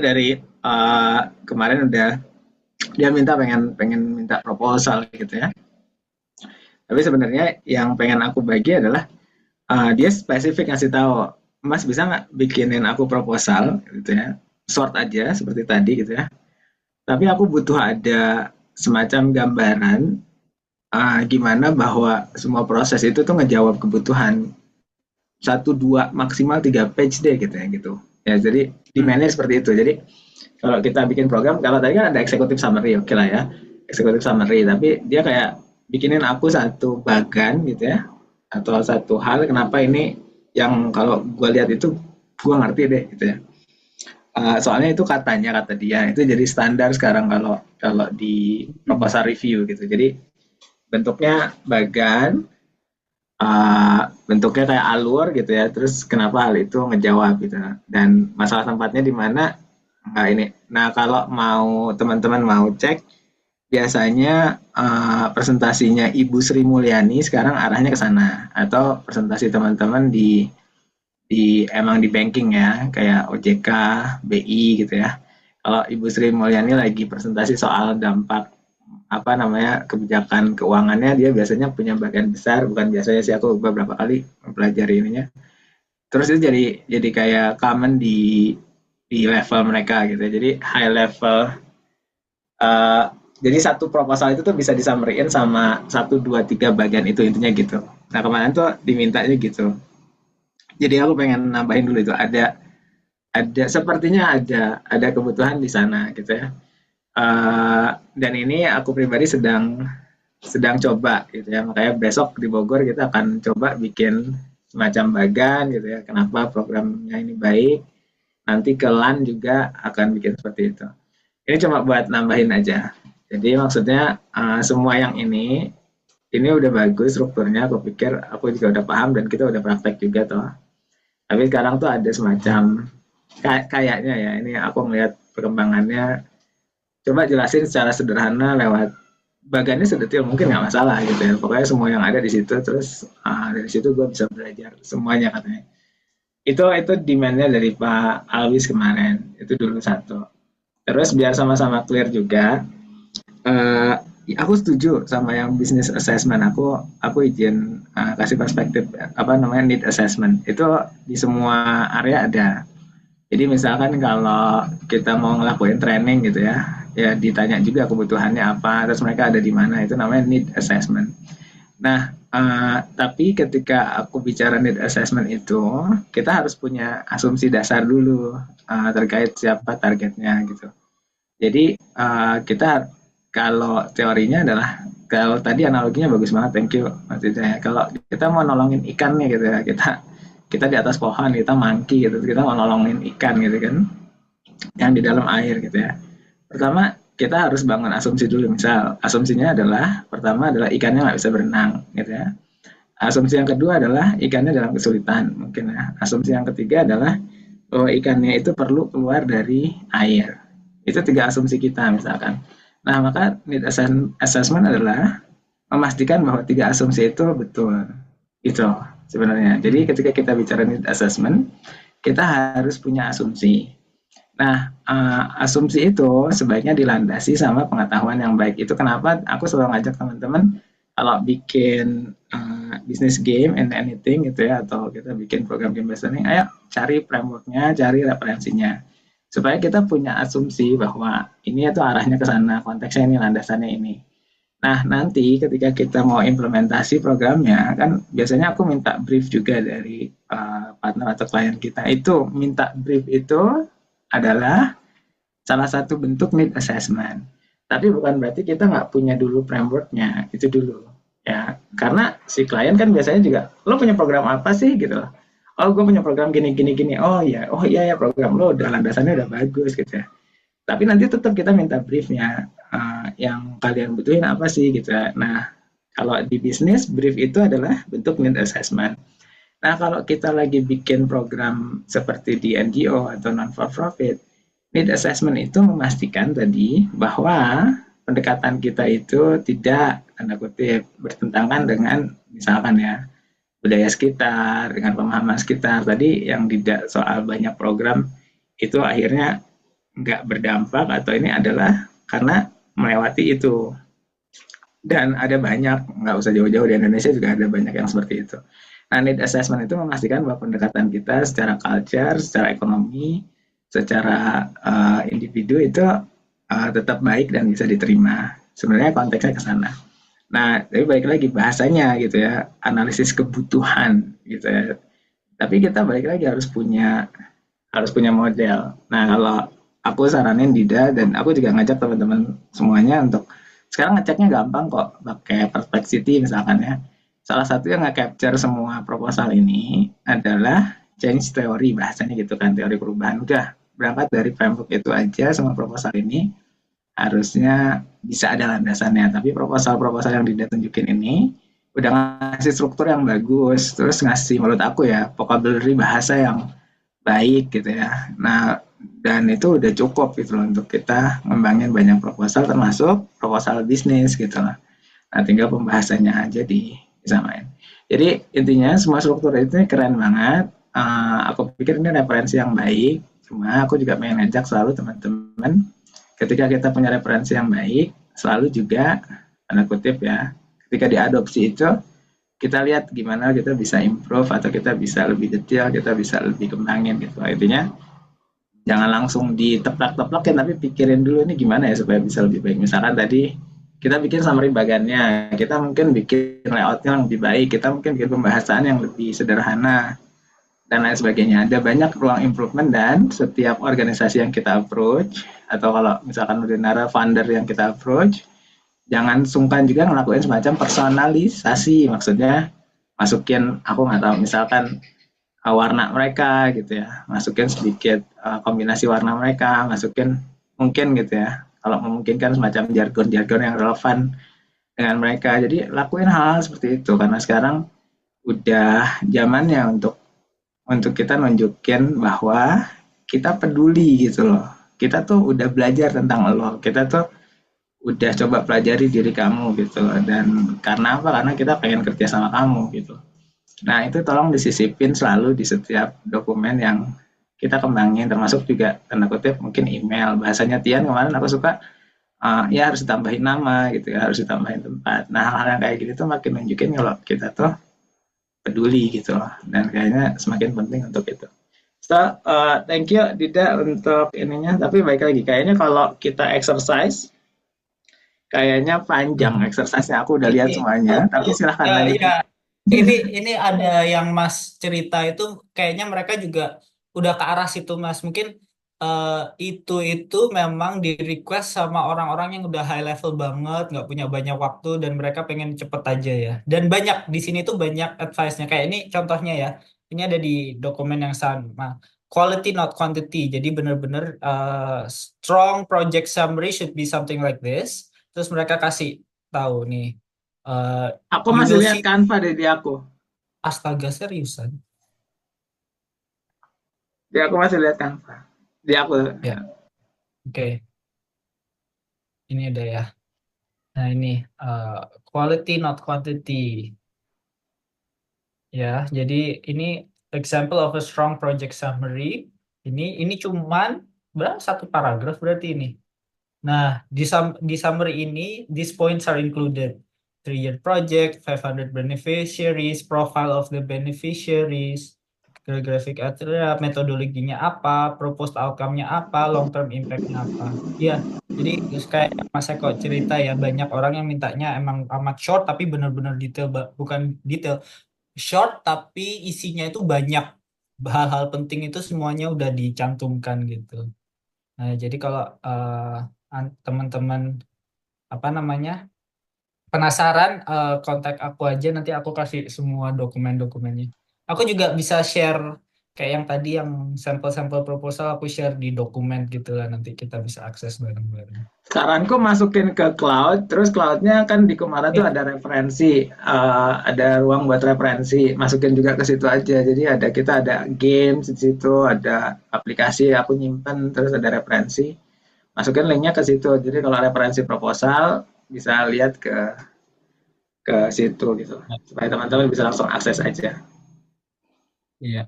Speaker 8: dari kemarin udah dia pengen minta proposal gitu ya. Tapi sebenarnya yang pengen aku bagi adalah dia spesifik ngasih tahu, Mas bisa nggak bikinin aku proposal gitu ya, short aja seperti tadi gitu ya. Tapi aku butuh ada semacam gambaran gimana bahwa semua proses itu tuh ngejawab kebutuhan 1, 2, maksimal 3 page deh gitu ya gitu. Ya jadi demand-nya seperti itu. Jadi kalau kita bikin program, kalau tadi kan ada executive summary, oke lah ya, executive summary. Tapi dia kayak bikinin aku satu bagan gitu ya, atau satu hal kenapa ini yang kalau gue lihat itu gue ngerti deh gitu ya. soalnya itu kata dia itu jadi standar sekarang kalau kalau di proposal review gitu. Jadi bentuknya bagan, bentuknya kayak alur gitu ya. Terus kenapa hal itu ngejawab gitu. Dan masalah tempatnya di mana enggak ini. Nah, kalau mau teman-teman mau cek biasanya presentasinya Ibu Sri Mulyani sekarang arahnya ke sana atau presentasi teman-teman emang di banking ya kayak OJK, BI gitu ya. Kalau Ibu Sri Mulyani lagi presentasi soal dampak apa namanya kebijakan keuangannya, dia biasanya punya bagian besar, bukan biasanya sih, aku beberapa kali mempelajari ininya. Terus itu jadi kayak common di level mereka gitu ya. Jadi high level, eh, jadi satu proposal itu tuh bisa disameriin sama 1, 2, 3 bagian itu intinya gitu. Nah kemarin tuh dimintanya gitu. Jadi aku pengen nambahin dulu itu sepertinya ada kebutuhan di sana gitu ya. Dan ini aku pribadi sedang coba gitu ya. Makanya besok di Bogor kita akan coba bikin semacam bagan gitu ya. Kenapa programnya ini baik. Nanti ke LAN juga akan bikin seperti itu. Ini cuma buat nambahin aja. Jadi maksudnya semua yang ini udah bagus strukturnya. Aku pikir aku juga udah paham dan kita udah praktek juga toh. Tapi sekarang tuh ada semacam kayaknya ya. Ini aku ngeliat perkembangannya. Coba jelasin secara sederhana lewat bagannya sedetil mungkin nggak masalah gitu ya. Pokoknya semua yang ada di situ, terus dari situ gue bisa belajar semuanya katanya. Itu demand-nya dari Pak Alwis kemarin. Itu dulu satu. Terus biar sama-sama clear juga, aku setuju sama yang business assessment. Aku izin kasih perspektif apa namanya need assessment. Itu di semua area ada. Jadi misalkan kalau kita mau ngelakuin training gitu ya ditanya juga kebutuhannya apa, terus mereka ada di mana, itu namanya need assessment. Nah, tapi ketika aku bicara need assessment itu, kita harus punya asumsi dasar dulu terkait siapa targetnya gitu. Jadi kita kalau teorinya adalah, kalau tadi analoginya bagus banget, thank you maksudnya. Kalau kita mau nolongin ikan nih gitu ya, kita di atas pohon, kita monkey gitu, kita mau nolongin ikan gitu kan, yang di dalam air gitu ya. Pertama kita harus bangun asumsi dulu. Misal asumsinya adalah, pertama adalah ikannya nggak bisa berenang gitu ya. Asumsi yang kedua adalah ikannya dalam kesulitan mungkin ya. Asumsi yang ketiga adalah bahwa ikannya itu perlu keluar dari air. Itu 3 asumsi kita misalkan. Nah maka need assessment adalah memastikan bahwa 3 asumsi itu betul. Itu sebenarnya. Jadi ketika kita bicara need assessment, kita harus punya asumsi. Nah, asumsi itu sebaiknya dilandasi sama pengetahuan yang baik. Itu kenapa aku selalu ngajak teman-teman kalau bikin business game and anything gitu ya, atau kita bikin program game based learning, ayo cari frameworknya, cari referensinya, supaya kita punya asumsi bahwa ini itu arahnya ke sana, konteksnya ini, landasannya ini. Nah, nanti ketika kita mau implementasi programnya, kan biasanya aku minta brief juga dari partner atau klien kita. Itu minta brief itu adalah salah satu bentuk need assessment. Tapi bukan berarti kita nggak punya dulu frameworknya, itu dulu. Ya, karena si klien kan biasanya juga, lo punya program apa sih gitu loh. Oh, gue punya program gini. Oh iya ya, program lo udah landasannya udah bagus gitu ya. Tapi nanti tetap kita minta briefnya, yang kalian butuhin apa sih gitu ya. Nah, kalau di bisnis, brief itu adalah bentuk need assessment. Nah, kalau kita lagi bikin program seperti di NGO atau non-for-profit, need assessment itu memastikan tadi bahwa pendekatan kita itu tidak, tanda kutip, bertentangan dengan misalkan ya budaya sekitar, dengan pemahaman sekitar. Tadi yang tidak soal banyak program itu akhirnya nggak berdampak, atau ini adalah karena melewati itu. Dan ada banyak, nggak usah jauh-jauh, di Indonesia juga ada banyak yang seperti itu. Nah, need assessment itu memastikan bahwa pendekatan kita secara culture, secara ekonomi, secara individu itu tetap baik dan bisa diterima. Sebenarnya konteksnya ke sana. Nah, tapi balik lagi bahasanya gitu ya, analisis kebutuhan gitu ya. Tapi kita balik lagi harus punya model. Nah, kalau aku saranin Dida, dan aku juga ngajak teman-teman semuanya untuk sekarang ngeceknya gampang kok, pakai Perplexity misalkan ya. Salah satu yang nge-capture semua proposal ini adalah change theory, bahasanya gitu kan, teori perubahan. Udah, berangkat dari framework itu aja, semua proposal ini harusnya bisa ada landasannya. Tapi proposal-proposal yang Dinda tunjukin ini udah ngasih struktur yang bagus, terus ngasih menurut aku ya vocabulary bahasa yang baik gitu ya. Nah, dan itu udah cukup gitu loh untuk kita ngembangin banyak proposal termasuk proposal bisnis gitu loh. Nah, tinggal pembahasannya aja disamain. Jadi intinya semua struktur itu keren banget. Aku pikir ini referensi yang baik. Cuma aku juga pengen ngajak selalu teman-teman ketika kita punya referensi yang baik, selalu juga tanda kutip ya, ketika diadopsi itu kita lihat gimana kita bisa improve atau kita bisa lebih detail, kita bisa lebih kembangin gitu. Intinya jangan langsung diteplak-teplakin tapi pikirin dulu ini gimana ya supaya bisa lebih baik. Misalkan tadi kita bikin summary bagannya, kita mungkin bikin layoutnya yang lebih baik, kita mungkin bikin pembahasan yang lebih sederhana dan lain sebagainya. Ada banyak ruang improvement dan setiap organisasi yang kita approach atau kalau misalkan udah founder yang kita approach, jangan sungkan juga ngelakuin semacam personalisasi. Maksudnya masukin aku nggak tahu misalkan warna mereka gitu ya, masukin sedikit kombinasi warna mereka, masukin mungkin gitu ya, kalau memungkinkan semacam jargon-jargon yang relevan dengan mereka. Jadi lakuin hal, -hal seperti itu karena sekarang udah zamannya untuk kita nunjukin bahwa kita peduli gitu loh. Kita tuh udah belajar tentang lo, kita tuh udah coba pelajari diri kamu gitu loh. Dan karena apa? Karena kita pengen kerja sama kamu gitu. Nah, itu tolong disisipin selalu di setiap dokumen yang kita kembangin, termasuk juga tanda kutip mungkin email. Bahasanya Tian kemarin aku suka, ya harus ditambahin nama gitu ya, harus ditambahin tempat. Nah, hal-hal yang kayak gitu tuh makin nunjukin kalau kita tuh peduli gitu loh. Dan kayaknya semakin penting untuk itu. So, thank you Dida untuk ininya. Tapi baik lagi, kayaknya kalau kita exercise, kayaknya panjang exercise-nya. Aku udah lihat
Speaker 2: Ini,
Speaker 8: semuanya, tapi silahkan
Speaker 2: ya,
Speaker 8: lanjut.
Speaker 2: ya. Ini ada yang Mas cerita itu kayaknya mereka juga udah ke arah situ Mas. Mungkin itu memang di request sama orang-orang yang udah high level banget, nggak punya banyak waktu dan mereka pengen cepet aja ya. Dan banyak di sini tuh banyak advice-nya. Kayak ini contohnya ya. Ini ada di dokumen yang sama. Quality not quantity. Jadi bener-bener strong project summary should be something like this. Terus mereka kasih tahu nih.
Speaker 8: Aku
Speaker 2: You
Speaker 8: masih
Speaker 2: will
Speaker 8: lihat
Speaker 2: see.
Speaker 8: Canva di aku.
Speaker 2: Astaga, seriusan.
Speaker 8: Di aku masih lihat Canva. Di aku.
Speaker 2: Ya, oke. Ini ada ya. Nah, ini quality not quantity. Ya, jadi ini example of a strong project summary. Ini cuman berapa satu paragraf berarti ini. Nah, di summary ini these points are included. 3-year project, 500 beneficiaries, profile of the beneficiaries, graphic area, metodologinya apa, proposed outcome-nya apa, long term impact-nya apa. Iya, jadi kayak Mas Eko cerita ya, banyak orang yang mintanya emang amat short tapi benar-benar detail, bukan detail, short tapi isinya itu banyak. Hal-hal penting itu semuanya udah dicantumkan gitu. Nah, jadi kalau teman-teman apa namanya penasaran, kontak aku aja nanti aku kasih semua dokumen-dokumennya. Aku juga bisa share kayak yang tadi yang sampel-sampel proposal aku share di dokumen gitu lah nanti kita bisa akses bareng-bareng.
Speaker 8: Saranku masukin ke cloud, terus cloudnya kan di Kumara tuh
Speaker 2: Ya,
Speaker 8: ada referensi, ada ruang buat referensi, masukin juga ke situ aja. Jadi kita ada games di situ, ada aplikasi aku nyimpen, terus ada referensi. Masukin linknya ke situ. Jadi kalau referensi proposal bisa lihat ke situ gitu, supaya teman-teman bisa langsung akses aja.
Speaker 2: iya.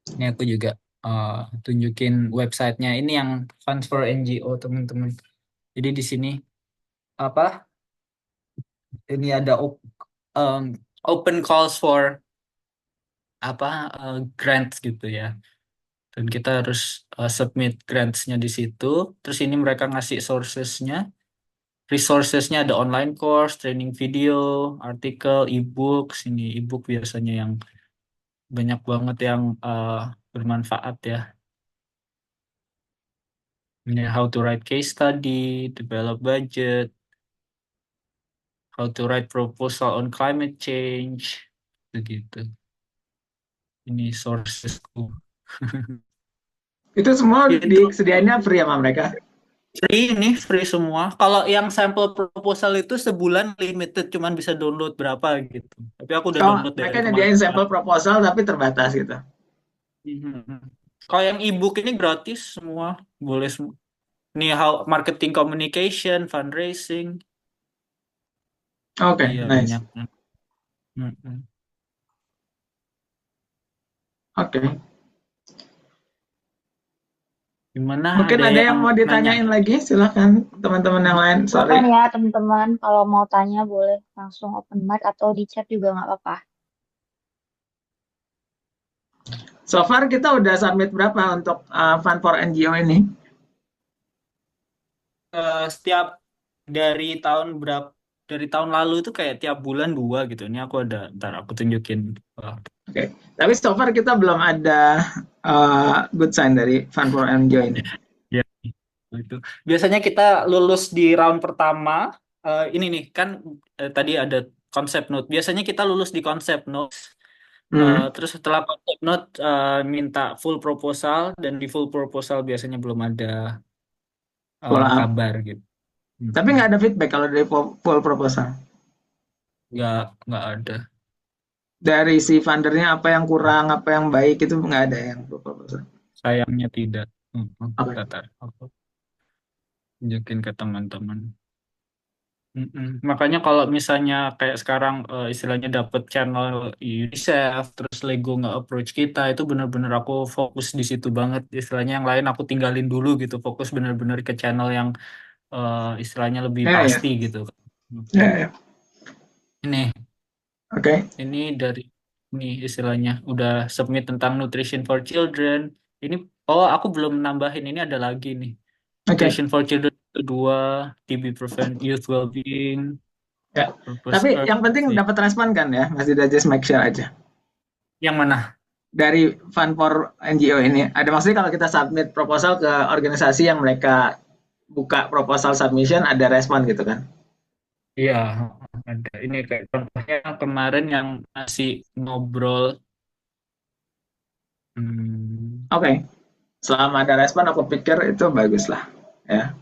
Speaker 2: Ini aku juga tunjukin websitenya. Ini yang Funds for NGO teman-teman. Jadi di sini apa? Ini ada um, open calls for apa grants gitu ya. Dan kita harus submit grants-nya di situ. Terus ini mereka ngasih sources-nya. Resources-nya ada online course, training video, artikel, ebook. Sini ebook biasanya yang banyak banget yang bermanfaat ya. Ini how to write case study, develop budget, how to write proposal on climate change, begitu. Ini sourcesku.
Speaker 8: Itu semua
Speaker 2: Itu
Speaker 8: disediainnya free sama mereka.
Speaker 2: free semua. Kalau yang sampel proposal itu sebulan limited, cuman bisa download berapa gitu. Tapi aku udah
Speaker 8: Oh,
Speaker 2: download
Speaker 8: mereka
Speaker 2: dari
Speaker 8: nyediain
Speaker 2: kemarin.
Speaker 8: sampel proposal tapi terbatas gitu.
Speaker 2: Mhm. Kalau yang ebook ini gratis semua, boleh semua. Nih how marketing communication, fundraising,
Speaker 8: Oke,
Speaker 2: iya
Speaker 8: nice.
Speaker 2: banyak. Mhm.
Speaker 8: Oke.
Speaker 2: Gimana?
Speaker 8: Mungkin
Speaker 2: Ada
Speaker 8: ada
Speaker 2: yang
Speaker 8: yang mau
Speaker 2: nanya?
Speaker 8: ditanyain lagi? Silahkan teman-teman yang lain.
Speaker 1: Silakan
Speaker 8: Sorry.
Speaker 1: ya teman-teman, kalau mau tanya boleh langsung open mic atau di chat juga nggak apa-apa.
Speaker 8: So far kita udah submit berapa untuk Fund for NGO ini?
Speaker 2: Setiap dari tahun berapa? Dari tahun lalu itu kayak tiap bulan 2 gitu. Ini aku ada, ntar aku tunjukin.
Speaker 8: Oke. Tapi so far kita belum ada good sign dari Fund for NGO ini.
Speaker 2: Ya, itu. Biasanya kita lulus di round pertama. Ini nih kan tadi ada konsep note. Biasanya kita lulus di konsep note. Terus setelah konsep note minta full proposal, dan di full proposal biasanya belum ada
Speaker 8: Follow up.
Speaker 2: kabar gitu.
Speaker 8: Tapi nggak ada feedback kalau dari full proposal.
Speaker 2: Nggak ada.
Speaker 8: Dari si fundernya apa yang kurang, apa yang baik itu nggak ada yang full proposal.
Speaker 2: Sayangnya tidak.
Speaker 8: Oke.
Speaker 2: Bentar, aku tunjukin ke teman-teman. Makanya kalau misalnya kayak sekarang istilahnya dapet channel UNICEF, terus Lego nge-approach kita, itu bener-bener aku fokus di situ banget. Istilahnya yang lain aku tinggalin dulu gitu, fokus bener-bener ke channel yang istilahnya lebih
Speaker 8: Ya, ya.
Speaker 2: pasti gitu.
Speaker 8: Ya, ya.
Speaker 2: Ini
Speaker 8: Oke.
Speaker 2: ini dari ini istilahnya udah submit tentang nutrition for children. Ini aku belum nambahin, ini ada lagi nih.
Speaker 8: Oke.
Speaker 2: Nutrition for children kedua, TB prevent youth well-being.
Speaker 8: Ya.
Speaker 2: Purpose
Speaker 8: Tapi
Speaker 2: Earth.
Speaker 8: yang penting dapat respon kan ya, Mas Dida, just make sure aja.
Speaker 2: Yang mana?
Speaker 8: Dari Fund for NGO ini, ada maksudnya kalau kita submit proposal ke organisasi yang mereka buka proposal submission, ada respon gitu kan?
Speaker 2: Iya, ada. Ini kayak contohnya kemarin yang masih ngobrol.
Speaker 8: Oke. Selama ada respon, aku pikir itu bagus lah, ya.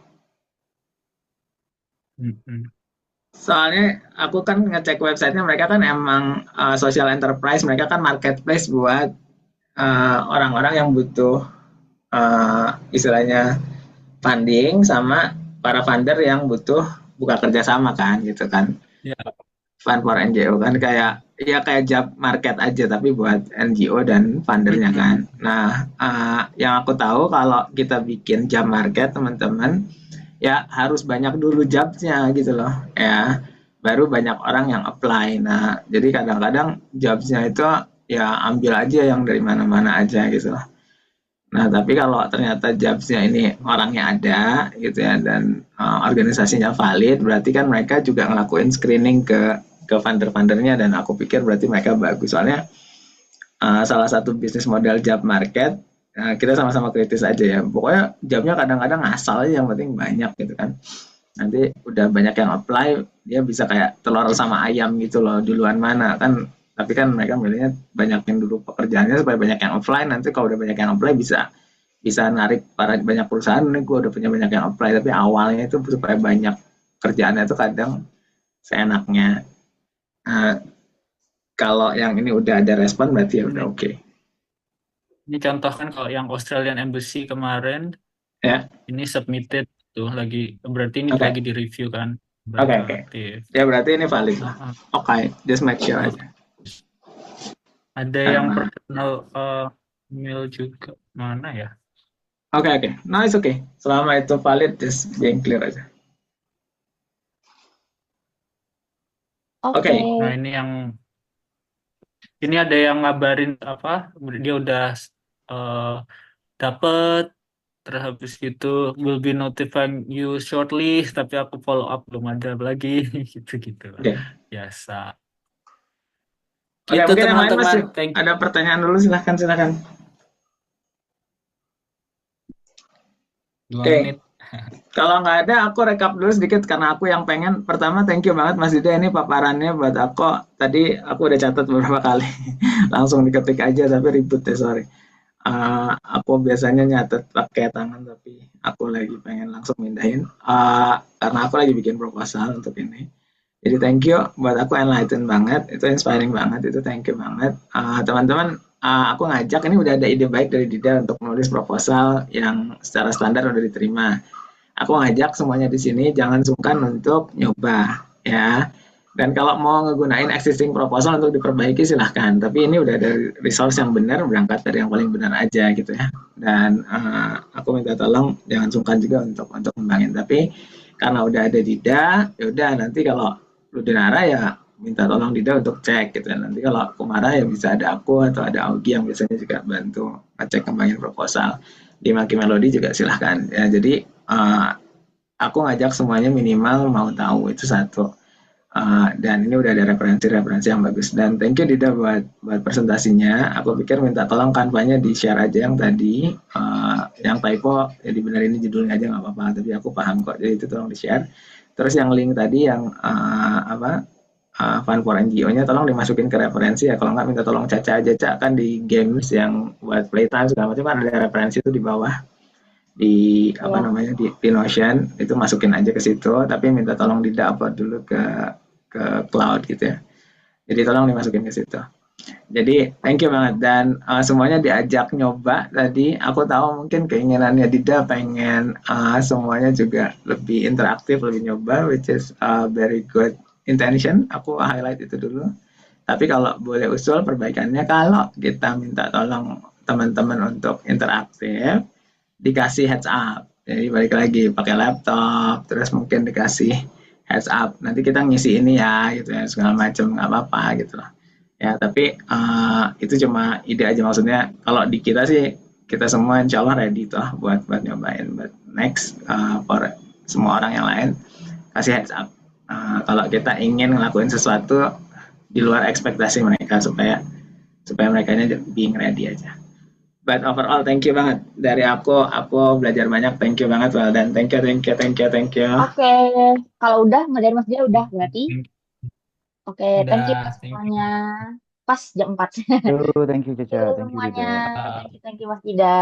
Speaker 8: Soalnya aku kan ngecek websitenya, mereka kan emang social enterprise, mereka kan marketplace buat orang-orang yang butuh istilahnya funding sama para funder yang butuh buka kerjasama kan, gitu kan.
Speaker 2: Ya.
Speaker 8: Fund for NGO kan kayak job market aja tapi buat NGO dan fundernya kan. Nah, yang aku tahu kalau kita bikin job market teman-teman, ya harus banyak dulu jobsnya gitu loh, ya baru banyak orang yang apply. Nah, jadi kadang-kadang jobsnya itu ya ambil aja yang dari mana-mana aja gitu loh. Nah, tapi kalau ternyata jobsnya ini orangnya ada gitu ya, dan organisasinya valid, berarti kan mereka juga ngelakuin screening ke funder-fundernya, dan aku pikir berarti mereka bagus. Soalnya salah satu bisnis model job market, kita sama-sama kritis aja ya. Pokoknya jobnya kadang-kadang asal aja, yang penting banyak gitu kan. Nanti udah banyak yang apply, dia bisa kayak telur sama ayam gitu loh, duluan mana kan. Tapi kan mereka milihnya banyakin dulu pekerjaannya supaya banyak yang apply. Nanti kalau udah banyak yang apply bisa narik banyak perusahaan. Nih gue udah punya banyak yang apply, tapi awalnya itu supaya banyak kerjaannya itu kadang seenaknya. Kalau yang ini udah ada respon berarti ya udah oke.
Speaker 2: Ini contoh kan kalau yang Australian Embassy kemarin,
Speaker 8: ya,
Speaker 2: ini submitted tuh lagi, berarti ini lagi di review kan.
Speaker 8: Oke. Ya berarti ini valid. Oke, just make sure aja.
Speaker 2: Ada yang personal mail juga, mana ya?
Speaker 8: Oke. No, it's okay. Selama itu valid, just being clear aja. Oke.
Speaker 2: Nah, ini ada yang ngabarin apa? Dia udah dapet, terus habis itu will be notifying you shortly, tapi aku follow up belum ada lagi, gitu-gitu. Biasa.
Speaker 8: Oke,
Speaker 2: Gitu
Speaker 8: mungkin yang lain masih
Speaker 2: teman-teman.
Speaker 8: ada pertanyaan dulu, silakan.
Speaker 2: 2
Speaker 8: Oke.
Speaker 2: menit.
Speaker 8: Kalau nggak ada, aku rekap dulu sedikit karena aku yang pengen. Pertama, thank you banget Mas Dida, ini paparannya buat aku. Tadi aku udah catat beberapa kali. Langsung diketik aja, tapi ribut ya, sorry. Aku biasanya nyatet pakai tangan, tapi aku lagi pengen langsung mindahin karena aku lagi bikin proposal untuk ini. Jadi thank you, buat aku enlighten banget, itu inspiring banget, itu thank you banget. Teman-teman, aku ngajak, ini udah ada ide baik dari Dida untuk nulis proposal yang secara standar udah diterima. Aku ngajak semuanya di sini jangan sungkan untuk nyoba ya. Dan kalau mau ngegunain existing proposal untuk diperbaiki silahkan. Tapi ini udah dari resource yang benar, berangkat dari yang paling benar aja gitu ya. Dan aku minta tolong jangan sungkan juga untuk ngembangin. Tapi karena udah ada Dida, ya udah nanti kalau Ludinara ya minta tolong Dida untuk cek gitu ya. Nanti kalau aku marah ya bisa ada aku atau ada Augie yang biasanya juga bantu ngecek kembangin proposal. Di Maki Melody juga silahkan ya. Jadi aku ngajak semuanya minimal mau tahu itu satu. Dan ini udah ada referensi-referensi yang bagus. Dan thank you Dida buat presentasinya. Aku pikir minta tolong kanvanya di-share aja yang tadi. Yang typo ya dibenerin ini judulnya aja nggak apa-apa. Tapi aku paham kok. Jadi itu tolong di-share. Terus yang link tadi yang Fund for NGO-nya tolong dimasukin ke referensi ya. Kalau nggak minta tolong Caca aja. Caca kan di games yang buat playtime segala macam kan ada referensi itu di bawah di apa
Speaker 1: Ya.
Speaker 8: namanya di Notion itu masukin aja ke situ, tapi minta tolong di-upload dulu ke cloud gitu ya. Jadi tolong dimasukin ke situ. Jadi thank you banget dan semuanya diajak nyoba tadi. Aku tahu mungkin keinginannya Dida pengen semuanya juga lebih interaktif, lebih nyoba, which is very good intention. Aku highlight itu dulu. Tapi kalau boleh usul perbaikannya, kalau kita minta tolong teman-teman untuk interaktif, dikasih heads up. Jadi balik lagi pakai laptop, terus mungkin dikasih heads up. Nanti kita ngisi ini ya, gitu ya segala macam nggak apa-apa gitu lah. Ya tapi itu cuma ide aja maksudnya. Kalau di kita sih kita semua insya Allah ready tuh buat nyobain. But next for semua orang yang lain kasih heads up. Kalau kita ingin ngelakuin sesuatu di luar ekspektasi mereka supaya mereka being ready aja. But overall thank you banget dari aku belajar banyak, thank you banget Well dan thank you.
Speaker 1: Oke, kalau udah dari Mas Dia udah berarti. Oke, thank you
Speaker 2: Udah, thank
Speaker 1: semuanya.
Speaker 2: you.
Speaker 1: Pas jam 4.
Speaker 6: Thank you Caca, thank you
Speaker 1: semuanya.
Speaker 6: Dida.
Speaker 1: Thank you Mas Dida.